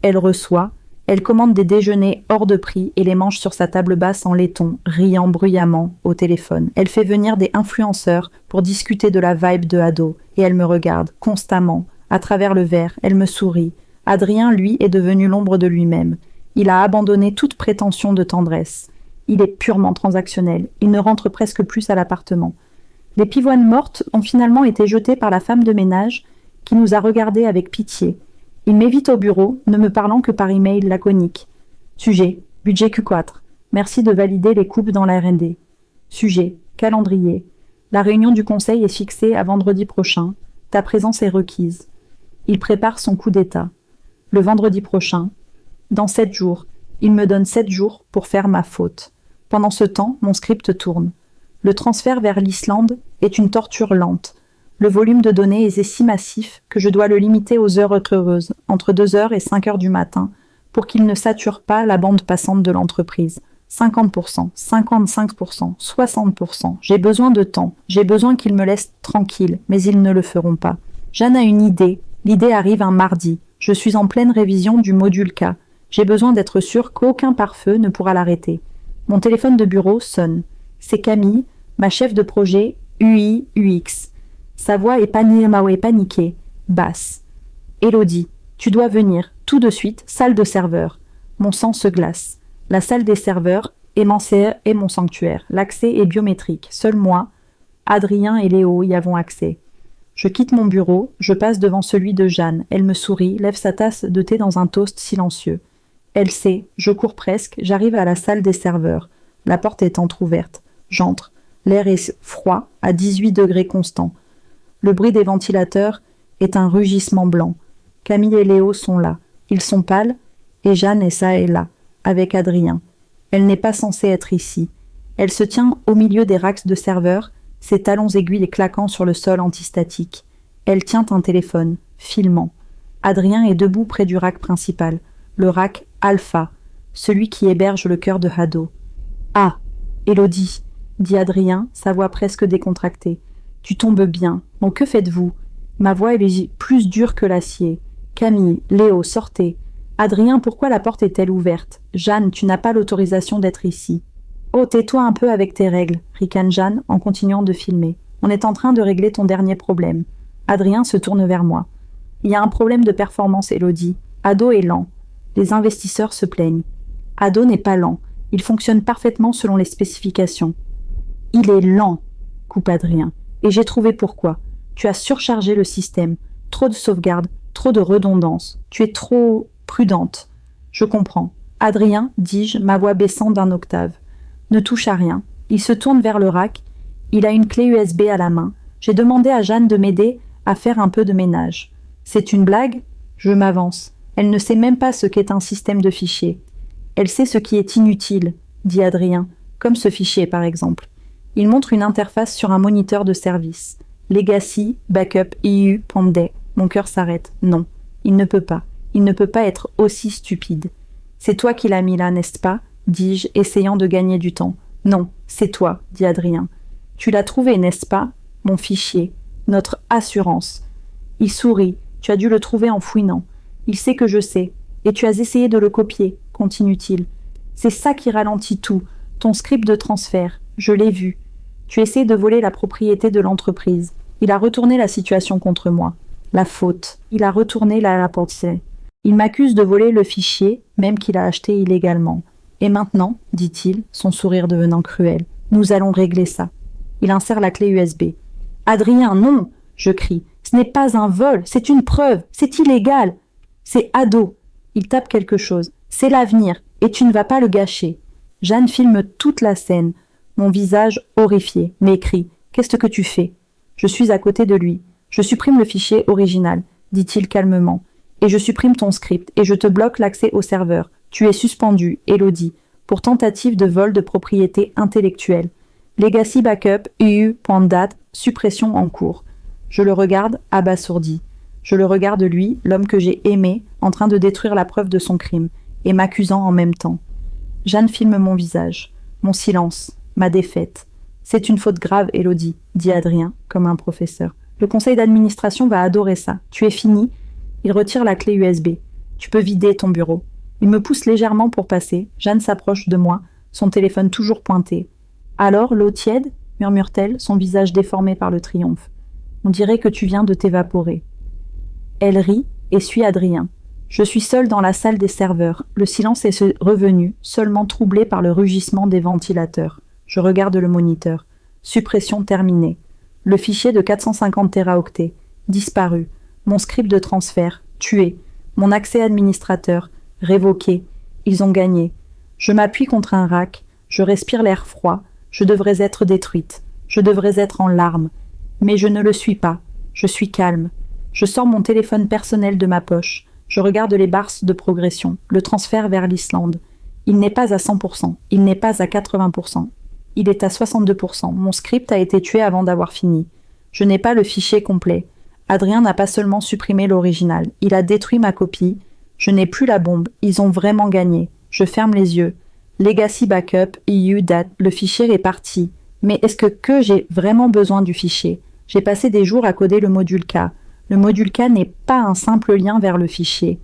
Elle reçoit, elle commande des déjeuners hors de prix et les mange sur sa table basse en laiton, riant bruyamment au téléphone. Elle fait venir des influenceurs pour discuter de la vibe de Ado et elle me regarde constamment. À travers le verre, elle me sourit. Adrien, lui, est devenu l'ombre de lui-même. Il a abandonné toute prétention de tendresse. Il est purement transactionnel. Il ne rentre presque plus à l'appartement. Les pivoines mortes ont finalement été jetées par la femme de ménage qui nous a regardés avec pitié. Il m'évite au bureau, ne me parlant que par email laconique. Sujet, budget Q4. Merci de valider les coupes dans la R&D. Sujet, calendrier. La réunion du conseil est fixée à vendredi prochain. Ta présence est requise. Il prépare son coup d'état. Le vendredi prochain. Dans 7 jours. Il me donne 7 jours pour faire ma faute. Pendant ce temps, mon script tourne. Le transfert vers l'Islande est une torture lente. Le volume de données est si massif que je dois le limiter aux heures heureuses, entre 2h et 5h du matin, pour qu'il ne sature pas la bande passante de l'entreprise. 50%, 55%, 60%. J'ai besoin de temps. J'ai besoin qu'ils me laissent tranquille, mais ils ne le feront pas. Jeanne a une idée. L'idée arrive un mardi. Je suis en pleine révision du module K. J'ai besoin d'être sûre qu'aucun pare-feu ne pourra l'arrêter. Mon téléphone de bureau sonne. C'est Camille, ma chef de projet UI/UX. Sa voix est paniquée, basse. Élodie, tu dois venir, tout de suite, salle de serveur. Mon sang se glace. La salle des serveurs est mon sanctuaire. L'accès est biométrique. Seul moi, Adrien et Léo y avons accès. Je quitte mon bureau, je passe devant celui de Jeanne. Elle me sourit, lève sa tasse de thé dans un toast silencieux. Elle sait, je cours presque, j'arrive à la salle des serveurs. La porte est entr'ouverte. J'entre. L'air est froid, à 18 degrés constants. Le bruit des ventilateurs est un rugissement blanc. Camille et Léo sont là. Ils sont pâles, et Jeanne est ça et là, avec Adrien. Elle n'est pas censée être ici. Elle se tient au milieu des racks de serveurs, ses talons aiguilles claquant sur le sol antistatique. Elle tient un téléphone, filmant. Adrien est debout près du rack principal, le rack Alpha. celui qui héberge le cœur de Ado. « Ah, Élodie !» dit Adrien, sa voix presque décontractée. « Tu tombes bien. Bon, que faites-vous » Ma voix est plus dure que l'acier. « Camille, Léo, sortez. »« Adrien, pourquoi la porte est-elle ouverte ? Jeanne, tu n'as pas l'autorisation d'être ici. »« Oh, tais-toi un peu avec tes règles, » ricane Jeanne en continuant de filmer. « On est en train de régler ton dernier problème. » Adrien se tourne vers moi. « Il y a un problème de performance, Élodie. Ado est lent. Les investisseurs se plaignent. Ado n'est pas lent. Il fonctionne parfaitement selon les spécifications. »« Il est lent, » coupe Adrien. « Et j'ai trouvé pourquoi. Tu as surchargé le système. Trop de sauvegarde, trop de redondance. Tu es trop prudente. »« Je comprends. »« Adrien, dis-je, ma voix baissant d'un octave. Ne touche à rien. » Il se tourne vers le rack. Il a une clé USB à la main. J'ai demandé à Jeanne de m'aider à faire un peu de ménage. C'est une blague ? Je m'avance. Elle ne sait même pas ce qu'est un système de fichiers. Elle sait ce qui est inutile, dit Adrien, comme ce fichier par exemple. Il montre une interface sur un moniteur de service. Legacy, Backup, EU, Panday. Mon cœur s'arrête. Non, il ne peut pas. Il ne peut pas être aussi stupide. C'est toi qui l'as mis là, n'est-ce pas ? Dis-je, essayant de gagner du temps. Non, c'est toi, dit Adrien. Tu l'as trouvé, n'est-ce pas ? Mon fichier. Notre assurance. Il sourit. Tu as dû le trouver en fouinant. Il sait que je sais. Et tu as essayé de le copier, continue-t-il. C'est ça qui ralentit tout. Ton script de transfert. Je l'ai vu. Tu essaies de voler la propriété de l'entreprise. Il a retourné la situation contre moi. La faute. Il a retourné la pensée. Il m'accuse de voler le fichier, même qu'il a acheté illégalement. Et maintenant, dit-il, son sourire devenant cruel, nous allons régler ça. Il insère la clé USB. Adrien, non, je crie. Ce n'est pas un vol, c'est une preuve, c'est illégal. C'est Ado. Il tape quelque chose. C'est l'avenir, et tu ne vas pas le gâcher. Jeanne filme toute la scène. Mon visage horrifié, m'écrie. Qu'est-ce que tu fais ? Je suis à côté de lui. Je supprime le fichier original, dit-il calmement. Et je supprime ton script, et je te bloque l'accès au serveur. Tu es suspendu, Élodie, pour tentative de vol de propriété intellectuelle. Legacy Backup, EU.date, suppression en cours. Je le regarde, abasourdi. Je le regarde lui, l'homme que j'ai aimé, en train de détruire la preuve de son crime, et m'accusant en même temps. Jeanne filme mon visage, mon silence, ma défaite. C'est une faute grave, Élodie, dit Adrien, comme un professeur. Le conseil d'administration va adorer ça. Tu es fini ? Il retire la clé USB. Tu peux vider ton bureau. Il me pousse légèrement pour passer. Jeanne s'approche de moi, son téléphone toujours pointé. Alors, l'eau tiède ? Murmure-t-elle, son visage déformé par le triomphe. On dirait que tu viens de t'évaporer. Elle rit et suit Adrien. Je suis seule dans la salle des serveurs. Le silence est revenu, seulement troublé par le rugissement des ventilateurs. Je regarde le moniteur. Suppression terminée. Le fichier de 450 téraoctets. Disparu. Mon script de transfert. Tué. Mon accès administrateur. Révoqué. Ils ont gagné. Je m'appuie contre un rack. Je respire l'air froid. Je devrais être détruite. Je devrais être en larmes. Mais je ne le suis pas. Je suis calme. Je sors mon téléphone personnel de ma poche. Je regarde les barres de progression. Le transfert vers l'Islande. Il n'est pas à 100%. Il n'est pas à 80%. Il est à 62%. Mon script a été tué avant d'avoir fini. Je n'ai pas le fichier complet. Adrien n'a pas seulement supprimé l'original. Il a détruit ma copie. Je n'ai plus la bombe. Ils ont vraiment gagné. Je ferme les yeux. Legacy Backup, EU, date. Le fichier est parti. Mais est-ce que j'ai vraiment besoin du fichier ? J'ai passé des jours à coder le module K. Le module K n'est pas un simple lien vers le fichier.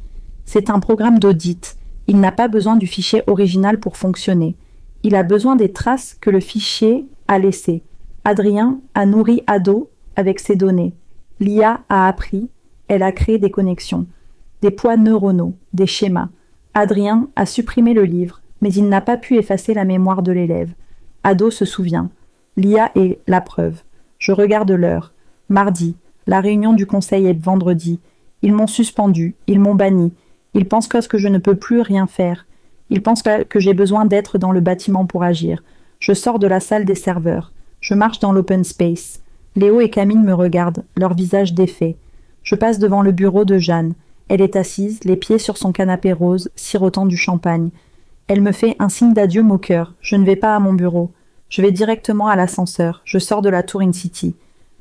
C'est un programme d'audit. Il n'a pas besoin du fichier original pour fonctionner. Il a besoin des traces que le fichier a laissées. Adrien a nourri Ado avec ses données. L'IA a appris, elle a créé des connexions, des poids neuronaux, des schémas. Adrien a supprimé le livre, mais il n'a pas pu effacer la mémoire de l'élève. Ado se souvient. L'IA est la preuve. Je regarde l'heure. Mardi. La réunion du conseil est vendredi. Ils m'ont suspendu. Ils m'ont banni. Ils pensent que je ne peux plus rien faire. Ils pensent que j'ai besoin d'être dans le bâtiment pour agir. Je sors de la salle des serveurs. Je marche dans l'open space. Léo et Camille me regardent, leur visage défait. Je passe devant le bureau de Jeanne. Elle est assise, les pieds sur son canapé rose, sirotant du champagne. Elle me fait un signe d'adieu moqueur. Je ne vais pas à mon bureau. Je vais directement à l'ascenseur. Je sors de la tour In-City.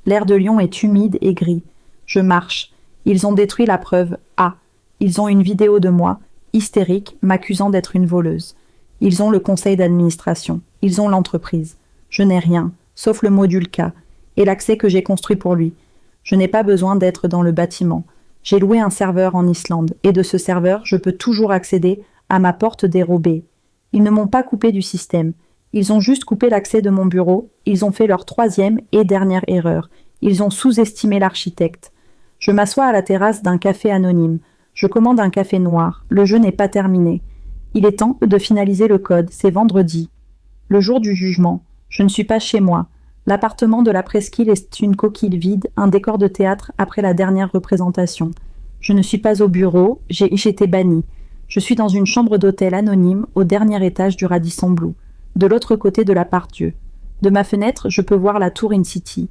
L'air de Lyon est humide et gris. Je marche. Ils ont détruit la preuve A. Ils ont une vidéo de moi. hystériques, m'accusant d'être une voleuse. Ils ont le conseil d'administration. Ils ont l'entreprise. Je n'ai rien, sauf le module K, et l'accès que j'ai construit pour lui. Je n'ai pas besoin d'être dans le bâtiment. J'ai loué un serveur en Islande, et de ce serveur, je peux toujours accéder à ma porte dérobée. Ils ne m'ont pas coupé du système. Ils ont juste coupé l'accès de mon bureau. Ils ont fait leur troisième et dernière erreur. Ils ont sous-estimé l'architecte. Je m'assois à la terrasse d'un café anonyme. Je commande un café noir. Le jeu n'est pas terminé. Il est temps de finaliser le code. C'est vendredi. Le jour du jugement. Je ne suis pas chez moi. L'appartement de la presqu'île est une coquille vide, un décor de théâtre après la dernière représentation. Je ne suis pas au bureau. J'ai été banni. Je suis dans une chambre d'hôtel anonyme au dernier étage du Radisson Blu, de l'autre côté de la Part-Dieu. De ma fenêtre, je peux voir la tour In-City.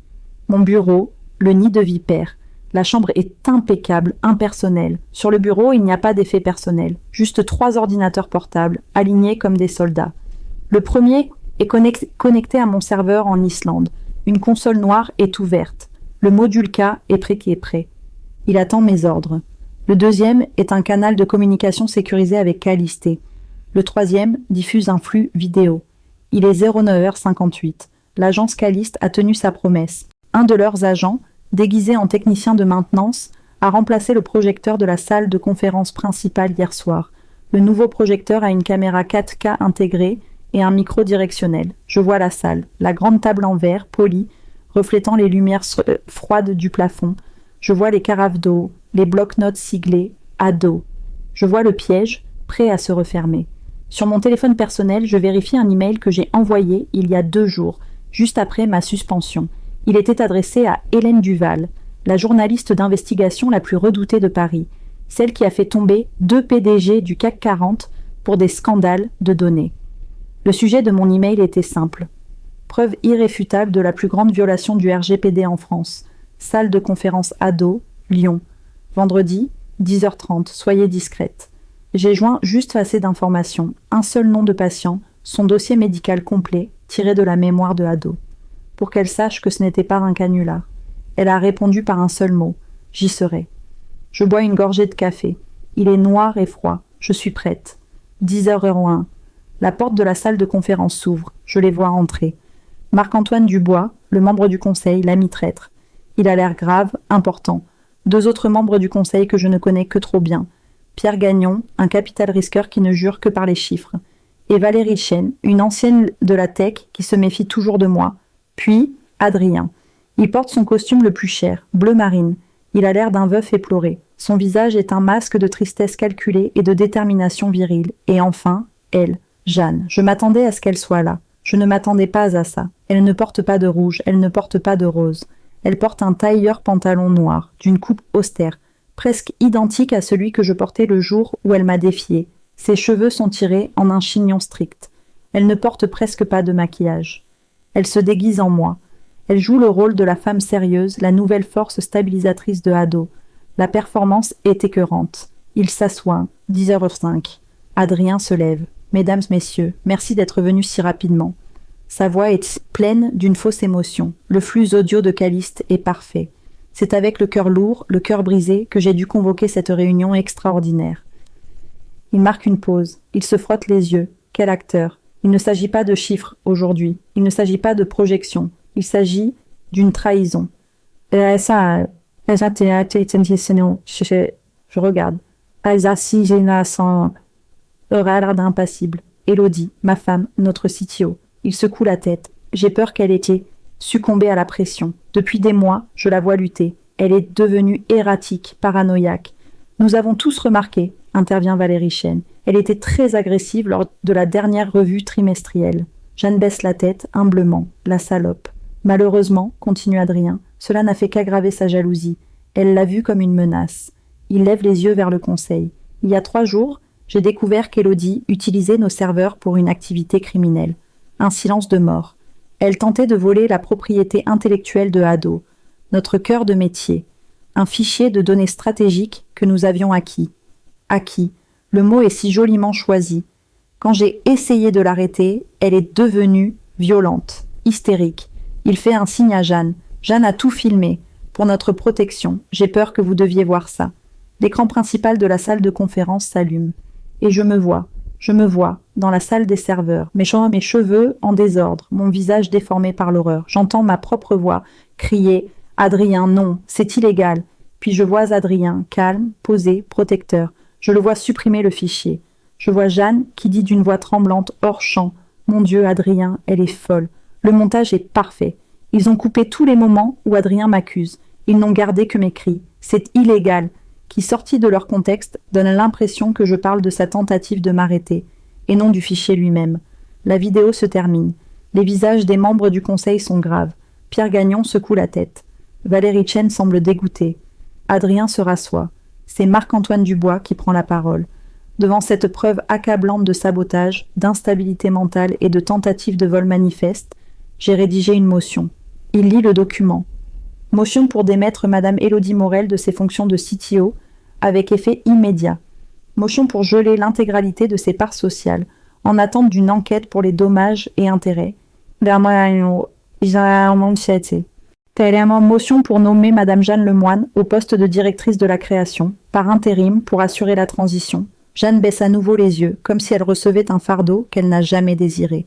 Mon bureau, le nid de vipère. La chambre est impeccable, impersonnelle. Sur le bureau, il n'y a pas d'effet personnel. Juste 3 ordinateurs portables, alignés comme des soldats. Le premier est connecté à mon serveur en Islande. Une console noire est ouverte. Le module K est prêt. Il attend mes ordres. Le deuxième est un canal de communication sécurisé avec Callisté. Le troisième diffuse un flux vidéo. Il est 09h58. L'agence Caliste a tenu sa promesse. Un de leurs agents, déguisé en technicien de maintenance, a remplacé le projecteur de la salle de conférence principale hier soir. Le nouveau projecteur a une caméra 4K intégrée et un micro directionnel. Je vois la salle, la grande table en verre, polie, reflétant les lumières froides du plafond. Je vois les carafes d'eau, les blocs-notes siglés, Ado. Je vois le piège, prêt à se refermer. Sur mon téléphone personnel, je vérifie un email que j'ai envoyé il y a 2 jours, juste après ma suspension. Il était adressé à Hélène Duval, la journaliste d'investigation la plus redoutée de Paris, celle qui a fait tomber 2 PDG du CAC 40 pour des scandales de données. Le sujet de mon email était simple. Preuve irréfutable de la plus grande violation du RGPD en France. Salle de conférence Ado, Lyon. Vendredi, 10h30, soyez discrète. J'ai joint juste assez d'informations, un seul nom de patient, son dossier médical complet, tiré de la mémoire de Ado. Pour qu'elle sache que ce n'était pas un canular. Elle a répondu par un seul mot. J'y serai. Je bois une gorgée de café. Il est noir et froid. Je suis prête. 10h01. La porte de la salle de conférence s'ouvre. Je les vois entrer. Marc-Antoine Dubois, le membre du conseil, l'ami traître. Il a l'air grave, important. 2 autres membres du conseil que je ne connais que trop bien. Pierre Gagnon, un capital risqueur qui ne jure que par les chiffres. Et Valérie Chen, une ancienne de la tech qui se méfie toujours de moi. Puis, Adrien. Il porte son costume le plus cher, bleu marine. Il a l'air d'un veuf éploré. Son visage est un masque de tristesse calculée et de détermination virile. Et enfin, elle, Jeanne. Je m'attendais à ce qu'elle soit là. Je ne m'attendais pas à ça. Elle ne porte pas de rouge, elle ne porte pas de rose. Elle porte un tailleur pantalon noir, d'une coupe austère, presque identique à celui que je portais le jour où elle m'a défié. Ses cheveux sont tirés en un chignon strict. Elle ne porte presque pas de maquillage. Elle se déguise en moi. Elle joue le rôle de la femme sérieuse, la nouvelle force stabilisatrice de Ado. La performance est écœurante. Il s'assoit, 10h05. Adrien se lève. Mesdames, messieurs, merci d'être venus si rapidement. Sa voix est pleine d'une fausse émotion. Le flux audio de Caliste est parfait. C'est avec le cœur lourd, le cœur brisé, que j'ai dû convoquer cette réunion extraordinaire. Il marque une pause. Il se frotte les yeux. Quel acteur. Il ne s'agit pas de chiffres aujourd'hui. Il ne s'agit pas de projection. Il s'agit d'une trahison. Je regarde. Aura l'air d'impassible. Élodie, ma femme, notre CTO. Il secoue la tête. J'ai peur qu'elle ait succombé à la pression. Depuis des mois, je la vois lutter. Elle est devenue erratique, paranoïaque. Nous avons tous remarqué, intervient Valérie Chen. Elle était très agressive lors de la dernière revue trimestrielle. Jeanne baisse la tête, humblement. La salope. Malheureusement, continue Adrien, cela n'a fait qu'aggraver sa jalousie. Elle l'a vue comme une menace. Il lève les yeux vers le conseil. Il y a 3 jours, j'ai découvert qu'Élodie utilisait nos serveurs pour une activité criminelle. Un silence de mort. Elle tentait de voler la propriété intellectuelle de Ado, notre cœur de métier, un fichier de données stratégiques que nous avions acquis. Acquis, le mot est si joliment choisi. Quand j'ai essayé de l'arrêter, elle est devenue violente, hystérique. Il fait un signe à Jeanne. Jeanne a tout filmé. Pour notre protection, j'ai peur que vous deviez voir ça. L'écran principal de la salle de conférence s'allume. Et je me vois, dans la salle des serveurs, mes cheveux en désordre, mon visage déformé par l'horreur. J'entends ma propre voix crier « Adrien, non, c'est illégal !» Puis je vois Adrien, calme, posé, protecteur. Je le vois supprimer le fichier. Je vois Jeanne qui dit d'une voix tremblante, hors champ « Mon Dieu, Adrien, elle est folle. Le montage est parfait. Ils ont coupé tous les moments où Adrien m'accuse. Ils n'ont gardé que mes cris. C'est illégal !» qui, sortis de leur contexte, donne l'impression que je parle de sa tentative de m'arrêter, et non du fichier lui-même. La vidéo se termine. Les visages des membres du conseil sont graves. Pierre Gagnon secoue la tête. Valérie Chen semble dégoûtée. Adrien se rassoit. C'est Marc-Antoine Dubois qui prend la parole. Devant cette preuve accablante de sabotage, d'instabilité mentale et de tentative de vol manifeste, j'ai rédigé une motion. Il lit le document. Motion pour démettre Madame Élodie Morel de ses fonctions de CTO avec effet immédiat. Motion pour geler l'intégralité de ses parts sociales en attente d'une enquête pour les dommages et intérêts. Motion pour nommer Madame Jeanne Lemoine au poste de directrice de la création, par intérim pour assurer la transition. Jeanne baisse à nouveau les yeux, comme si elle recevait un fardeau qu'elle n'a jamais désiré.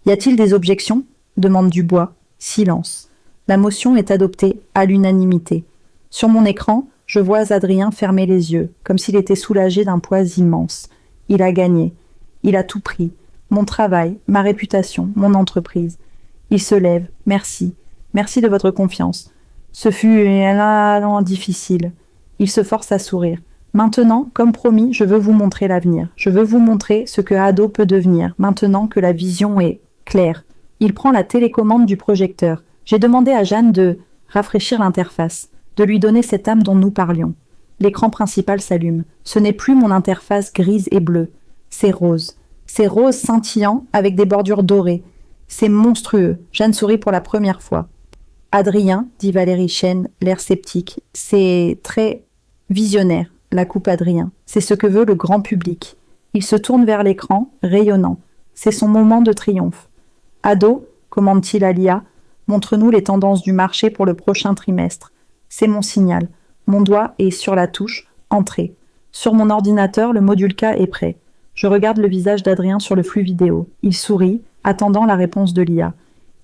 Y a-t-il des objections ? Demande Dubois. Silence. La motion est adoptée à l'unanimité. Sur mon écran, je vois Adrien fermer les yeux, comme s'il était soulagé d'un poids immense. Il a gagné. Il a tout pris. Mon travail, ma réputation, mon entreprise. Il se lève. Merci. Merci de votre confiance. Ce fut difficile. Il se force à sourire. Maintenant, comme promis, je veux vous montrer l'avenir. Je veux vous montrer ce que Ado peut devenir, maintenant que la vision est claire. Il prend la télécommande du projecteur. J'ai demandé à Jeanne de rafraîchir l'interface, de lui donner cette âme dont nous parlions. L'écran principal s'allume. Ce n'est plus mon interface grise et bleue. C'est rose. C'est rose scintillant avec des bordures dorées. C'est monstrueux. Jeanne sourit pour la première fois. Adrien, dit Valérie Chen, l'air sceptique, c'est très visionnaire, la coupe Adrien. C'est ce que veut le grand public. Il se tourne vers l'écran, rayonnant. C'est son moment de triomphe. Ado, commande-t-il à l'IA, montre-nous les tendances du marché pour le prochain trimestre. C'est mon signal. Mon doigt est sur la touche « Entrée ». Sur mon ordinateur, le module K est prêt. Je regarde le visage d'Adrien sur le flux vidéo. Il sourit, attendant la réponse de l'IA.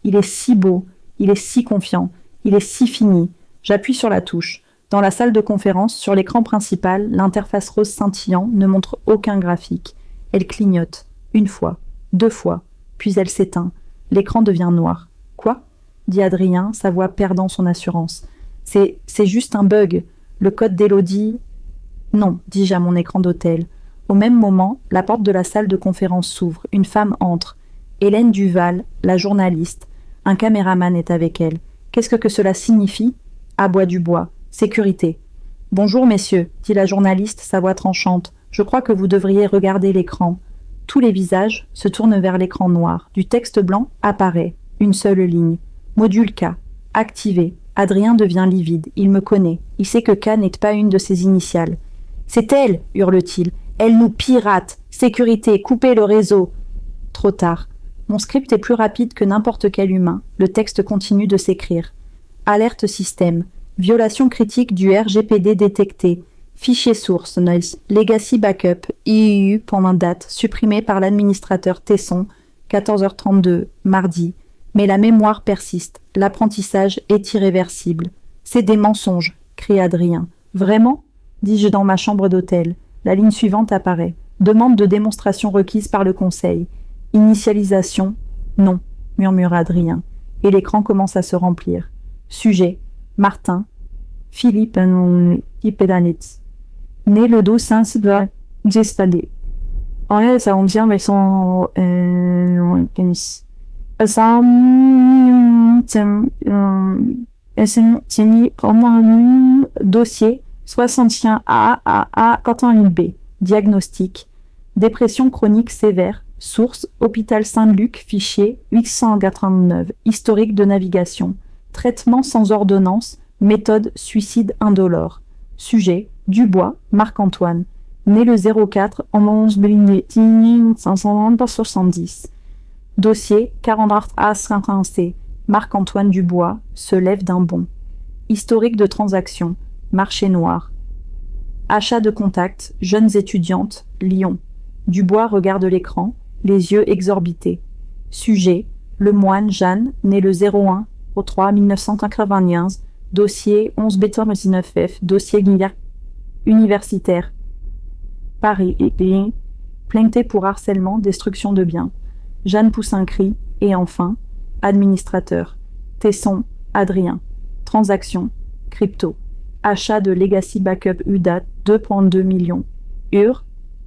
Il est si beau, il est si confiant, il est si fini. J'appuie sur la touche. Dans la salle de conférence, sur l'écran principal, l'interface rose scintillant ne montre aucun graphique. Elle clignote. Une fois, deux fois, puis elle s'éteint. L'écran devient noir. « Quoi ?» dit Adrien, sa voix perdant son assurance. « C'est juste un bug. Le code d'Élodie... » « Non, dis-je à mon écran d'hôtel. Au même moment, la porte de la salle de conférence s'ouvre. Une femme entre. Hélène Duval, la journaliste. Un caméraman est avec elle. Qu'est-ce que cela signifie ? Aboie Dubois. Sécurité. Bonjour, messieurs, dit la journaliste, sa voix tranchante. Je crois que vous devriez regarder l'écran. Tous les visages se tournent vers l'écran noir. Du texte blanc apparaît. Une seule ligne. Module K. Activé. Adrien devient livide. Il me connaît. Il sait que K n'est pas une de ses initiales. « C'est elle !» hurle-t-il. « Elle nous pirate. Sécurité, coupez le réseau. » Trop tard. Mon script est plus rapide que n'importe quel humain. Le texte continue de s'écrire. Alerte système. Violation critique du RGPD détectée. Fichier source, Nice. Legacy backup, IUU, date, supprimé par l'administrateur Tesson, 14h32, mardi. Mais la mémoire persiste. L'apprentissage est irréversible. C'est des mensonges, crie Adrien. Vraiment ? Dis-je dans ma chambre d'hôtel. La ligne suivante apparaît. Demande de démonstration requise par le conseil. Initialisation. Non, murmura Adrien. Et l'écran commence à se remplir. Sujet. Martin. Philippe Pedanitz. Né le 12 septembre. Installé. En ça on vient mais sans dossier 61 A 41B. Diagnostic. Dépression chronique sévère. Source Hôpital Saint-Luc, fichier 889. Historique de navigation. Traitement sans ordonnance. Méthode suicide indolore. Sujet Dubois, Marc-Antoine. Né le 04 en 11 570. Dossier 44 A51C. Marc-Antoine Dubois se lève d'un bond. Historique de transaction. Marché noir. Achat de contact. Jeunes étudiantes. Lyon. Dubois regarde l'écran, les yeux exorbités. Sujet, le moine Jeanne, né le 01 au 3 1995, dossier 11 B19F, dossier universitaire. Paris, plainté pour harcèlement, destruction de biens. Jeanne pousse un cri, et enfin, administrateur. Tesson, Adrien. Transaction, crypto. Achat de Legacy Backup UDAT, 2,2 millions.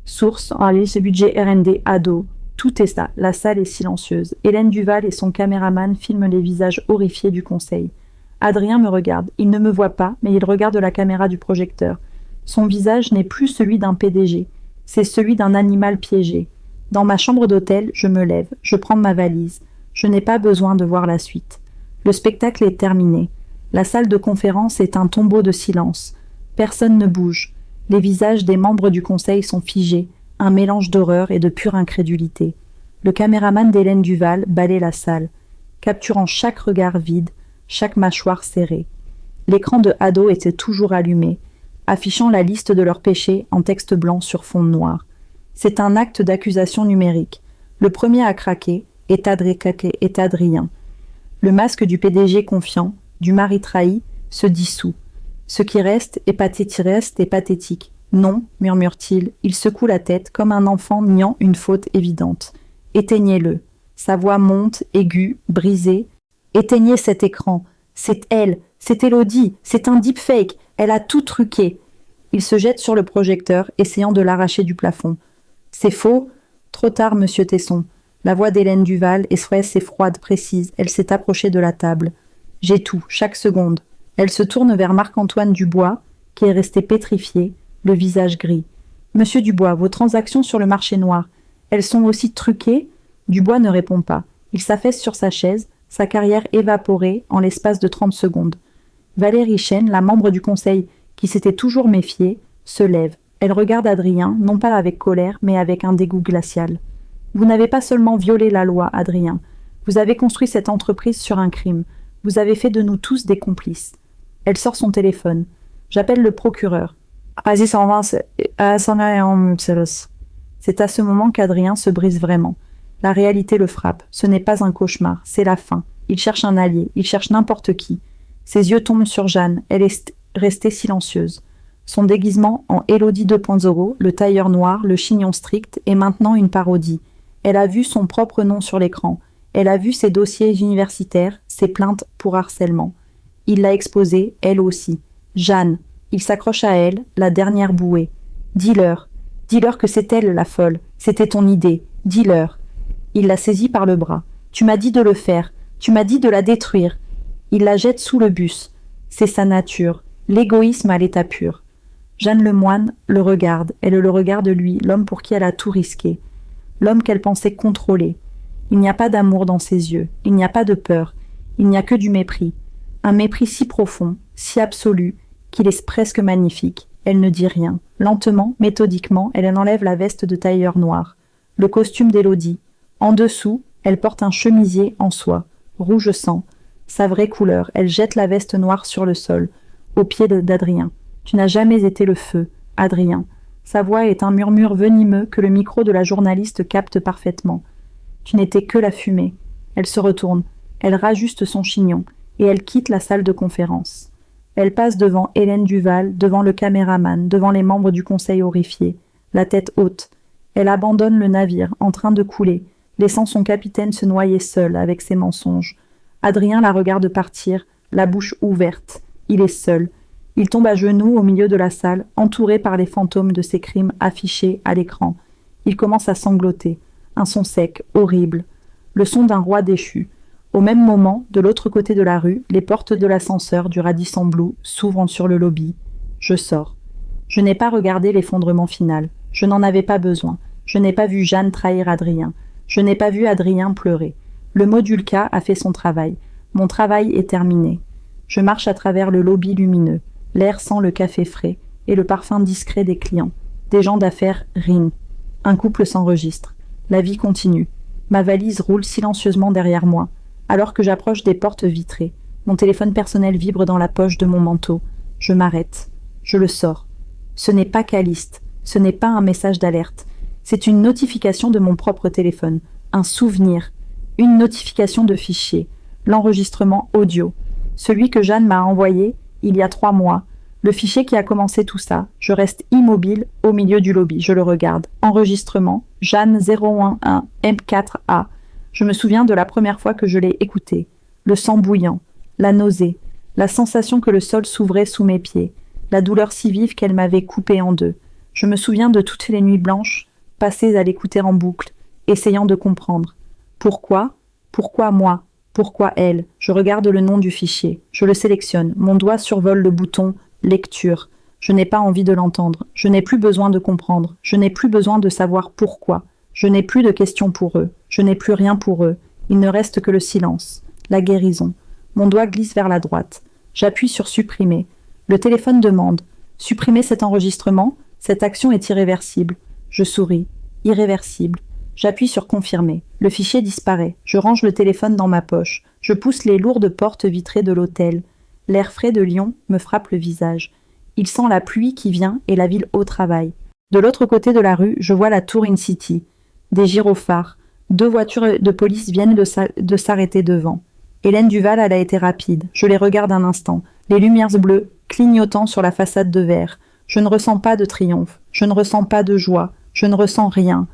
Source, en ce budget R&D, ado. Tout est ça, la salle est silencieuse. Hélène Duval et son caméraman filment les visages horrifiés du conseil. Adrien me regarde. Il ne me voit pas, mais il regarde la caméra du projecteur. Son visage n'est plus celui d'un PDG, c'est celui d'un animal piégé. Dans ma chambre d'hôtel, je me lève, je prends ma valise. Je n'ai pas besoin de voir la suite. Le spectacle est terminé. La salle de conférence est un tombeau de silence. Personne ne bouge. Les visages des membres du conseil sont figés, un mélange d'horreur et de pure incrédulité. Le caméraman d'Hélène Duval balaie la salle, capturant chaque regard vide, chaque mâchoire serrée. L'écran de Ado était toujours allumé, affichant la liste de leurs péchés en texte blanc sur fond noir. C'est un acte d'accusation numérique. Le premier à craquer est Adrien. Le masque du PDG confiant, du mari trahi, se dissout. Ce qui reste est pathétique. Non, murmure-t-il, il secoue la tête comme un enfant niant une faute évidente. Éteignez-le. Sa voix monte, aiguë, brisée. Éteignez cet écran. C'est elle, c'est Élodie, c'est un deepfake, elle a tout truqué. Il se jette sur le projecteur, essayant de l'arracher du plafond. C'est faux. Trop tard, monsieur Tesson. La voix d'Hélène Duval est froide, précise. Elle s'est approchée de la table. J'ai tout, chaque seconde. Elle se tourne vers Marc-Antoine Dubois, qui est resté pétrifié, le visage gris. Monsieur Dubois, vos transactions sur le marché noir, elles sont aussi truquées? Dubois ne répond pas. Il s'affaisse sur sa chaise, sa carrière évaporée en l'espace de 30 secondes. Valérie Chen, la membre du conseil qui s'était toujours méfiée, se lève. Elle regarde Adrien, non pas avec colère, mais avec un dégoût glacial. Vous n'avez pas seulement violé la loi, Adrien. Vous avez construit cette entreprise sur un crime. Vous avez fait de nous tous des complices. Elle sort son téléphone. J'appelle le procureur. C'est à ce moment qu'Adrien se brise vraiment. La réalité le frappe. Ce n'est pas un cauchemar, c'est la fin. Il cherche un allié, il cherche n'importe qui. Ses yeux tombent sur Jeanne, elle est restée silencieuse. Son déguisement en Élodie 2.0, le tailleur noir, le chignon strict, est maintenant une parodie. Elle a vu son propre nom sur l'écran. Elle a vu ses dossiers universitaires, ses plaintes pour harcèlement. Il l'a exposée, elle aussi. Jeanne. Il s'accroche à elle, la dernière bouée. Dis-leur. Dis-leur que c'est elle la folle. C'était ton idée. Dis-leur. Il la saisit par le bras. Tu m'as dit de le faire. Tu m'as dit de la détruire. Il la jette sous le bus. C'est sa nature. L'égoïsme à l'état pur. Jeanne Lemoine le regarde. Elle le regarde lui, l'homme pour qui elle a tout risqué. L'homme qu'elle pensait contrôler. Il n'y a pas d'amour dans ses yeux. Il n'y a pas de peur. Il n'y a que du mépris. Un mépris si profond, si absolu, qu'il est presque magnifique. Elle ne dit rien. Lentement, méthodiquement, elle en enlève la veste de tailleur noir. Le costume d'Élodie. En dessous, elle porte un chemisier en soie, rouge sang. Sa vraie couleur, elle jette la veste noire sur le sol, aux pieds d'Adrien. Tu n'as jamais été le feu, Adrien. Sa voix est un murmure venimeux que le micro de la journaliste capte parfaitement. Tu n'étais que la fumée. Elle se retourne, elle rajuste son chignon, et elle quitte la salle de conférence. Elle passe devant Hélène Duval, devant le caméraman, devant les membres du conseil horrifiés, la tête haute. Elle abandonne le navire, en train de couler, laissant son capitaine se noyer seul avec ses mensonges. Adrien la regarde partir, la bouche ouverte. Il est seul. Il tombe à genoux au milieu de la salle, entouré par les fantômes de ses crimes affichés à l'écran. Il commence à sangloter. Un son sec, horrible. Le son d'un roi déchu. Au même moment, de l'autre côté de la rue, les portes de l'ascenseur du Radisson Blu s'ouvrent sur le lobby. Je sors. Je n'ai pas regardé l'effondrement final. Je n'en avais pas besoin. Je n'ai pas vu Jeanne trahir Adrien. Je n'ai pas vu Adrien pleurer. Le modulka a fait son travail. Mon travail est terminé. Je marche à travers le lobby lumineux. L'air sent le café frais et le parfum discret des clients. Des gens d'affaires rient. Un couple s'enregistre. La vie continue. Ma valise roule silencieusement derrière moi. Alors que j'approche des portes vitrées, mon téléphone personnel vibre dans la poche de mon manteau. Je m'arrête. Je le sors. Ce n'est pas Caliste. Ce n'est pas un message d'alerte. C'est une notification de mon propre téléphone, un souvenir, une notification de fichier, l'enregistrement audio, celui que Jeanne m'a envoyé il y a 3 mois, le fichier qui a commencé tout ça. Je reste immobile au milieu du lobby, je le regarde. Enregistrement, Jeanne 011 M4A. Je me souviens de la première fois que je l'ai écouté. Le sang bouillant, la nausée, la sensation que le sol s'ouvrait sous mes pieds, la douleur si vive qu'elle m'avait coupé en deux. Je me souviens de toutes les nuits blanches, passées à l'écouter en boucle, essayant de comprendre. Pourquoi ? Pourquoi moi ? Pourquoi elle ? Je regarde le nom du fichier. Je le sélectionne. Mon doigt survole le bouton « Lecture ». Je n'ai pas envie de l'entendre. Je n'ai plus besoin de comprendre. Je n'ai plus besoin de savoir pourquoi. Je n'ai plus de questions pour eux. Je n'ai plus rien pour eux. Il ne reste que le silence. La guérison. Mon doigt glisse vers la droite. J'appuie sur « Supprimer ». Le téléphone demande « Supprimer cet enregistrement ? Cette action est irréversible. » Je souris. Irréversible. J'appuie sur « Confirmer ». Le fichier disparaît. Je range le téléphone dans ma poche. Je pousse les lourdes portes vitrées de l'hôtel. L'air frais de Lyon me frappe le visage. Il sent la pluie qui vient et la ville au travail. De l'autre côté de la rue, je vois la tour In-City. Des gyrophares. 2 voitures de police viennent de s'arrêter devant. Hélène Duval, elle a été rapide. Je les regarde un instant. Les lumières bleues clignotant sur la façade de verre. Je ne ressens pas de triomphe. Je ne ressens pas de joie. Je ne ressens rien.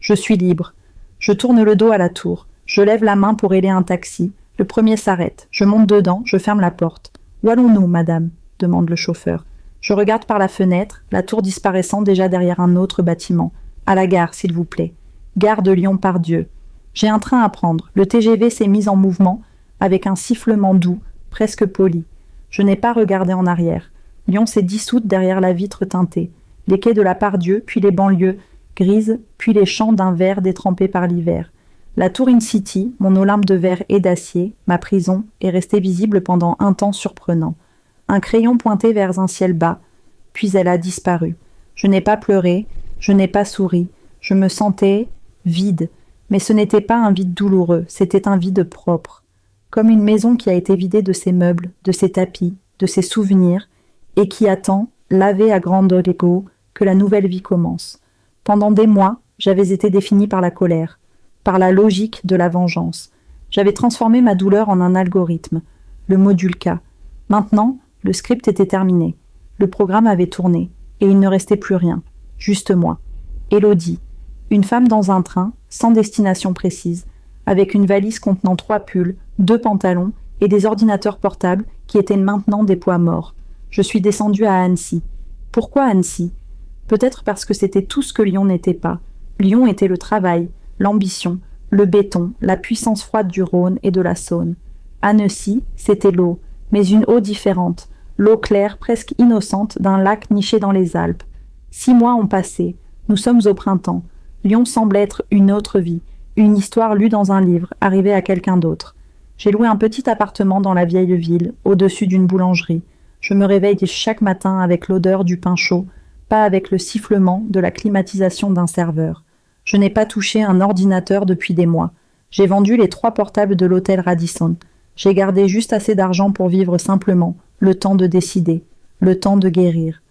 Je suis libre. Je tourne le dos à la tour. Je lève la main pour héler un taxi. Le premier s'arrête. Je monte dedans. Je ferme la porte. « Où allons-nous, madame ?» demande le chauffeur. Je regarde par la fenêtre, la tour disparaissant déjà derrière un autre bâtiment. « À la gare, s'il vous plaît. Gare de Lyon-Part-Dieu. » J'ai un train à prendre. Le TGV s'est mis en mouvement avec un sifflement doux, presque poli. Je n'ai pas regardé en arrière. Lyon s'est dissoute derrière la vitre teintée. Les quais de la Part-Dieu, puis les banlieues grises, puis les champs d'un verre détrempé par l'hiver. La tour In-City, mon Olympe de verre et d'acier, ma prison, est restée visible pendant un temps surprenant. Un crayon pointé vers un ciel bas, puis elle a disparu. Je n'ai pas pleuré, je n'ai pas souri. Je me sentais vide, mais ce n'était pas un vide douloureux, c'était un vide propre. Comme une maison qui a été vidée de ses meubles, de ses tapis, de ses souvenirs, et qui attend, lavée à grande égo, que la nouvelle vie commence. Pendant des mois, j'avais été définie par la colère, par la logique de la vengeance. J'avais transformé ma douleur en un algorithme, le module K. Maintenant, le script était terminé. Le programme avait tourné, et il ne restait plus rien. Juste moi. Élodie. Une femme dans un train, sans destination précise, avec une valise contenant 3 pulls, 2 pantalons et des ordinateurs portables qui étaient maintenant des poids morts. Je suis descendue à Annecy. Pourquoi Annecy ? Peut-être parce que c'était tout ce que Lyon n'était pas. Lyon était le travail, l'ambition, le béton, la puissance froide du Rhône et de la Saône. Annecy, c'était l'eau, mais une eau différente, l'eau claire, presque innocente, d'un lac niché dans les Alpes. 6 mois ont passé, nous sommes au printemps. Lyon semble être une autre vie, une histoire lue dans un livre, arrivée à quelqu'un d'autre. J'ai loué un petit appartement dans la vieille ville, au-dessus d'une boulangerie. Je me réveille chaque matin avec l'odeur du pain chaud, pas avec le sifflement de la climatisation d'un serveur. Je n'ai pas touché un ordinateur depuis des mois. J'ai vendu les 3 portables de l'hôtel Radisson. J'ai gardé juste assez d'argent pour vivre simplement, le temps de décider, le temps de guérir.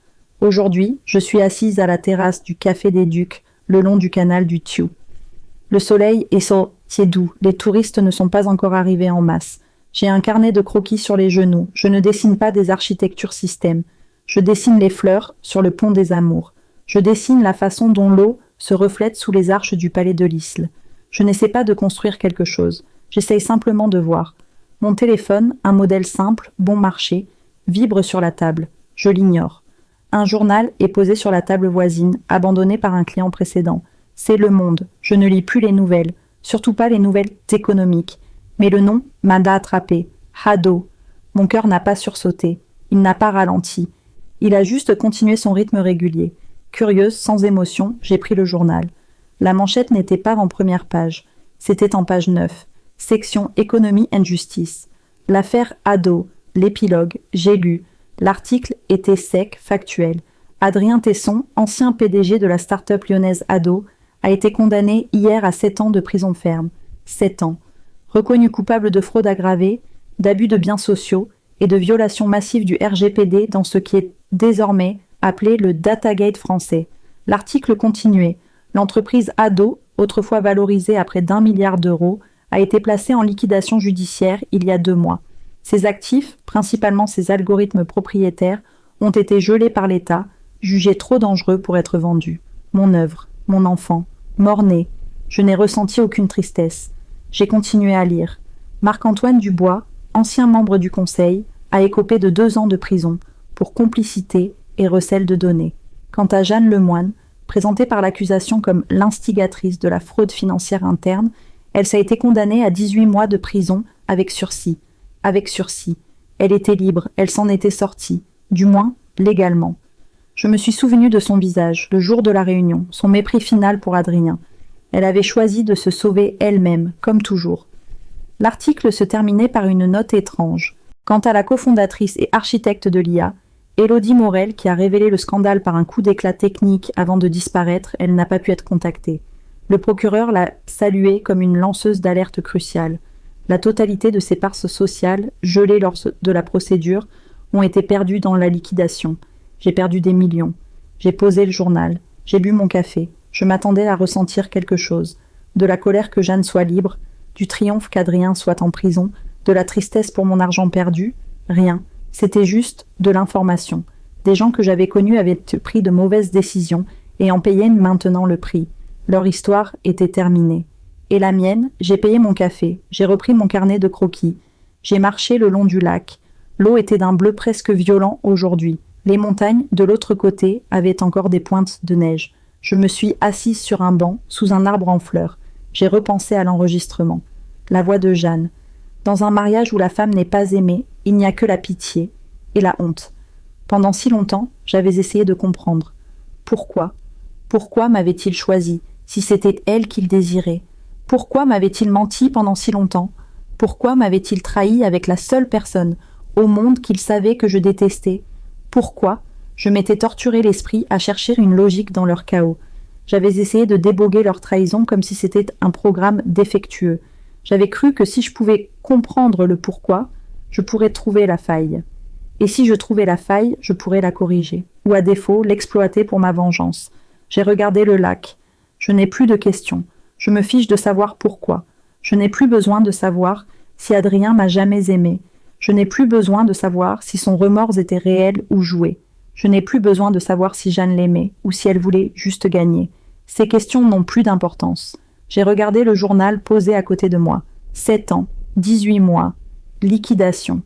Aujourd'hui, je suis assise à la terrasse du Café des Ducs, le long du canal du Thiou. Le soleil est sorti doux, les touristes ne sont pas encore arrivés en masse. J'ai un carnet de croquis sur les genoux, je ne dessine pas des architectures système. Je dessine les fleurs sur le pont des Amours. Je dessine la façon dont l'eau se reflète sous les arches du palais de l'Isle. Je n'essaie pas de construire quelque chose, j'essaye simplement de voir. Mon téléphone, un modèle simple, bon marché, vibre sur la table. Je l'ignore. Un journal est posé sur la table voisine, abandonné par un client précédent. C'est Le Monde. Je ne lis plus les nouvelles, surtout pas les nouvelles économiques. Mais le nom m'a attrapé. Haddo. Mon cœur n'a pas sursauté. Il n'a pas ralenti. Il a juste continué son rythme régulier. Curieuse, sans émotion, j'ai pris le journal. La manchette n'était pas en première page. C'était en page 9. Section Économie and Justice. L'affaire Haddo. L'épilogue. J'ai lu. L'article était sec, factuel. Adrien Tesson, ancien PDG de la start-up lyonnaise Haddo, a été condamné hier à 7 ans de prison ferme. 7 ans. Reconnu coupable de fraude aggravée, d'abus de biens sociaux et de violation massive du RGPD dans ce qui est désormais appelé le Datagate français. L'article continuait. L'entreprise Ado, autrefois valorisée à près d'1 milliard d'euros, a été placée en liquidation judiciaire il y a 2 mois. Ses actifs, principalement ses algorithmes propriétaires, ont été gelés par l'État, jugés trop dangereux pour être vendus. Mon œuvre, mon enfant, mort-né. Je n'ai ressenti aucune tristesse. J'ai continué à lire. Marc-Antoine Dubois, ancien membre du Conseil, a écopé de 2 ans de prison pour complicité et recel de données. Quant à Jeanne Lemoine, présentée par l'accusation comme l'instigatrice de la fraude financière interne, elle a été condamnée à 18 mois de prison avec sursis. Avec sursis. Elle était libre, elle s'en était sortie, du moins légalement. Je me suis souvenu de son visage, le jour de la réunion, son mépris final pour Adrien. Elle avait choisi de se sauver elle-même, comme toujours. L'article se terminait par une note étrange. Quant à la cofondatrice et architecte de l'IA, Élodie Morel, qui a révélé le scandale par un coup d'éclat technique avant de disparaître, elle n'a pas pu être contactée. Le procureur l'a saluée comme une lanceuse d'alerte cruciale. La totalité de ses parts sociales, gelées lors de la procédure, ont été perdues dans la liquidation. J'ai perdu des millions. J'ai posé le journal. J'ai bu mon café. Je m'attendais à ressentir quelque chose. De la colère que Jeanne soit libre, du triomphe qu'Adrien soit en prison, de la tristesse pour mon argent perdu. Rien. C'était juste de l'information. Des gens que j'avais connus avaient pris de mauvaises décisions et en payaient maintenant le prix. Leur histoire était terminée. Et la mienne, j'ai payé mon café, j'ai repris mon carnet de croquis. J'ai marché le long du lac. L'eau était d'un bleu presque violent aujourd'hui. Les montagnes, de l'autre côté, avaient encore des pointes de neige. Je me suis assise sur un banc, sous un arbre en fleurs. J'ai repensé à l'enregistrement. La voix de Jeanne. Dans un mariage où la femme n'est pas aimée, il n'y a que la pitié et la honte. Pendant si longtemps, j'avais essayé de comprendre. Pourquoi ? Pourquoi m'avait-il choisi, si c'était elle qu'il désirait ? Pourquoi m'avait-il menti pendant si longtemps ? Pourquoi m'avait-il trahi avec la seule personne au monde qu'il savait que je détestais ? Pourquoi je m'étais torturé l'esprit à chercher une logique dans leur chaos ? J'avais essayé de déboguer leur trahison comme si c'était un programme défectueux. J'avais cru que si je pouvais comprendre le pourquoi, je pourrais trouver la faille. Et si je trouvais la faille, je pourrais la corriger, ou à défaut, l'exploiter pour ma vengeance. J'ai regardé le lac. Je n'ai plus de questions. Je me fiche de savoir pourquoi. Je n'ai plus besoin de savoir si Adrien m'a jamais aimé. Je n'ai plus besoin de savoir si son remords était réel ou joué. Je n'ai plus besoin de savoir si Jeanne l'aimait ou si elle voulait juste gagner. Ces questions n'ont plus d'importance. J'ai regardé le journal posé à côté de moi. 7 ans, 18 mois, liquidation.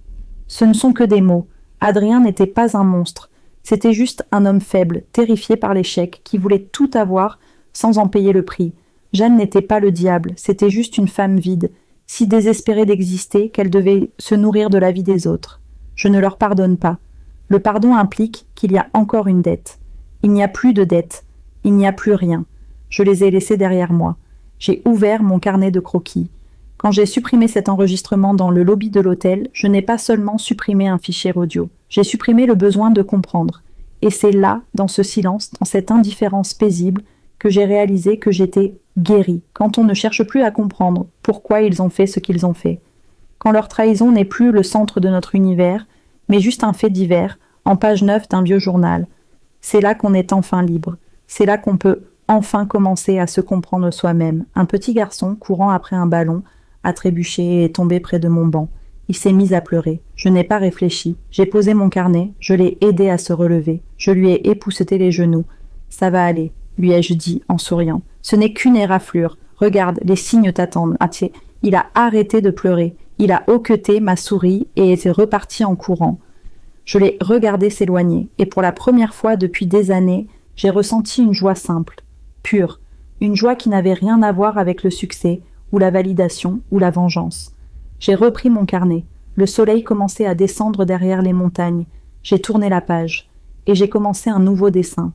Ce ne sont que des mots. Adrien n'était pas un monstre. C'était juste un homme faible, terrifié par l'échec, qui voulait tout avoir sans en payer le prix. Jeanne n'était pas le diable, c'était juste une femme vide, si désespérée d'exister qu'elle devait se nourrir de la vie des autres. Je ne leur pardonne pas. Le pardon implique qu'il y a encore une dette. Il n'y a plus de dette. Il n'y a plus rien. Je les ai laissés derrière moi. J'ai ouvert mon carnet de croquis. Quand j'ai supprimé cet enregistrement dans le lobby de l'hôtel, je n'ai pas seulement supprimé un fichier audio. J'ai supprimé le besoin de comprendre. Et c'est là, dans ce silence, dans cette indifférence paisible, que j'ai réalisé que j'étais guérie, quand on ne cherche plus à comprendre pourquoi ils ont fait ce qu'ils ont fait. Quand leur trahison n'est plus le centre de notre univers, mais juste un fait divers, en page 9 d'un vieux journal. C'est là qu'on est enfin libre. C'est là qu'on peut enfin commencer à se comprendre soi-même. Un petit garçon, courant après un ballon, a trébuché et est tombé près de mon banc. Il s'est mis à pleurer. Je n'ai pas réfléchi. J'ai posé mon carnet, je l'ai aidé à se relever. Je lui ai épousseté les genoux. « Ça va aller », lui ai-je dit en souriant. « Ce n'est qu'une éraflure. Regarde, les signes t'attendent. » Il a arrêté de pleurer. Il a hoqueté ma souris et est reparti en courant. Je l'ai regardé s'éloigner, et pour la première fois depuis des années, j'ai ressenti une joie simple, pure, une joie qui n'avait rien à voir avec le succès, ou la validation, ou la vengeance. J'ai repris mon carnet. Le soleil commençait à descendre derrière les montagnes. J'ai tourné la page, et j'ai commencé un nouveau dessin.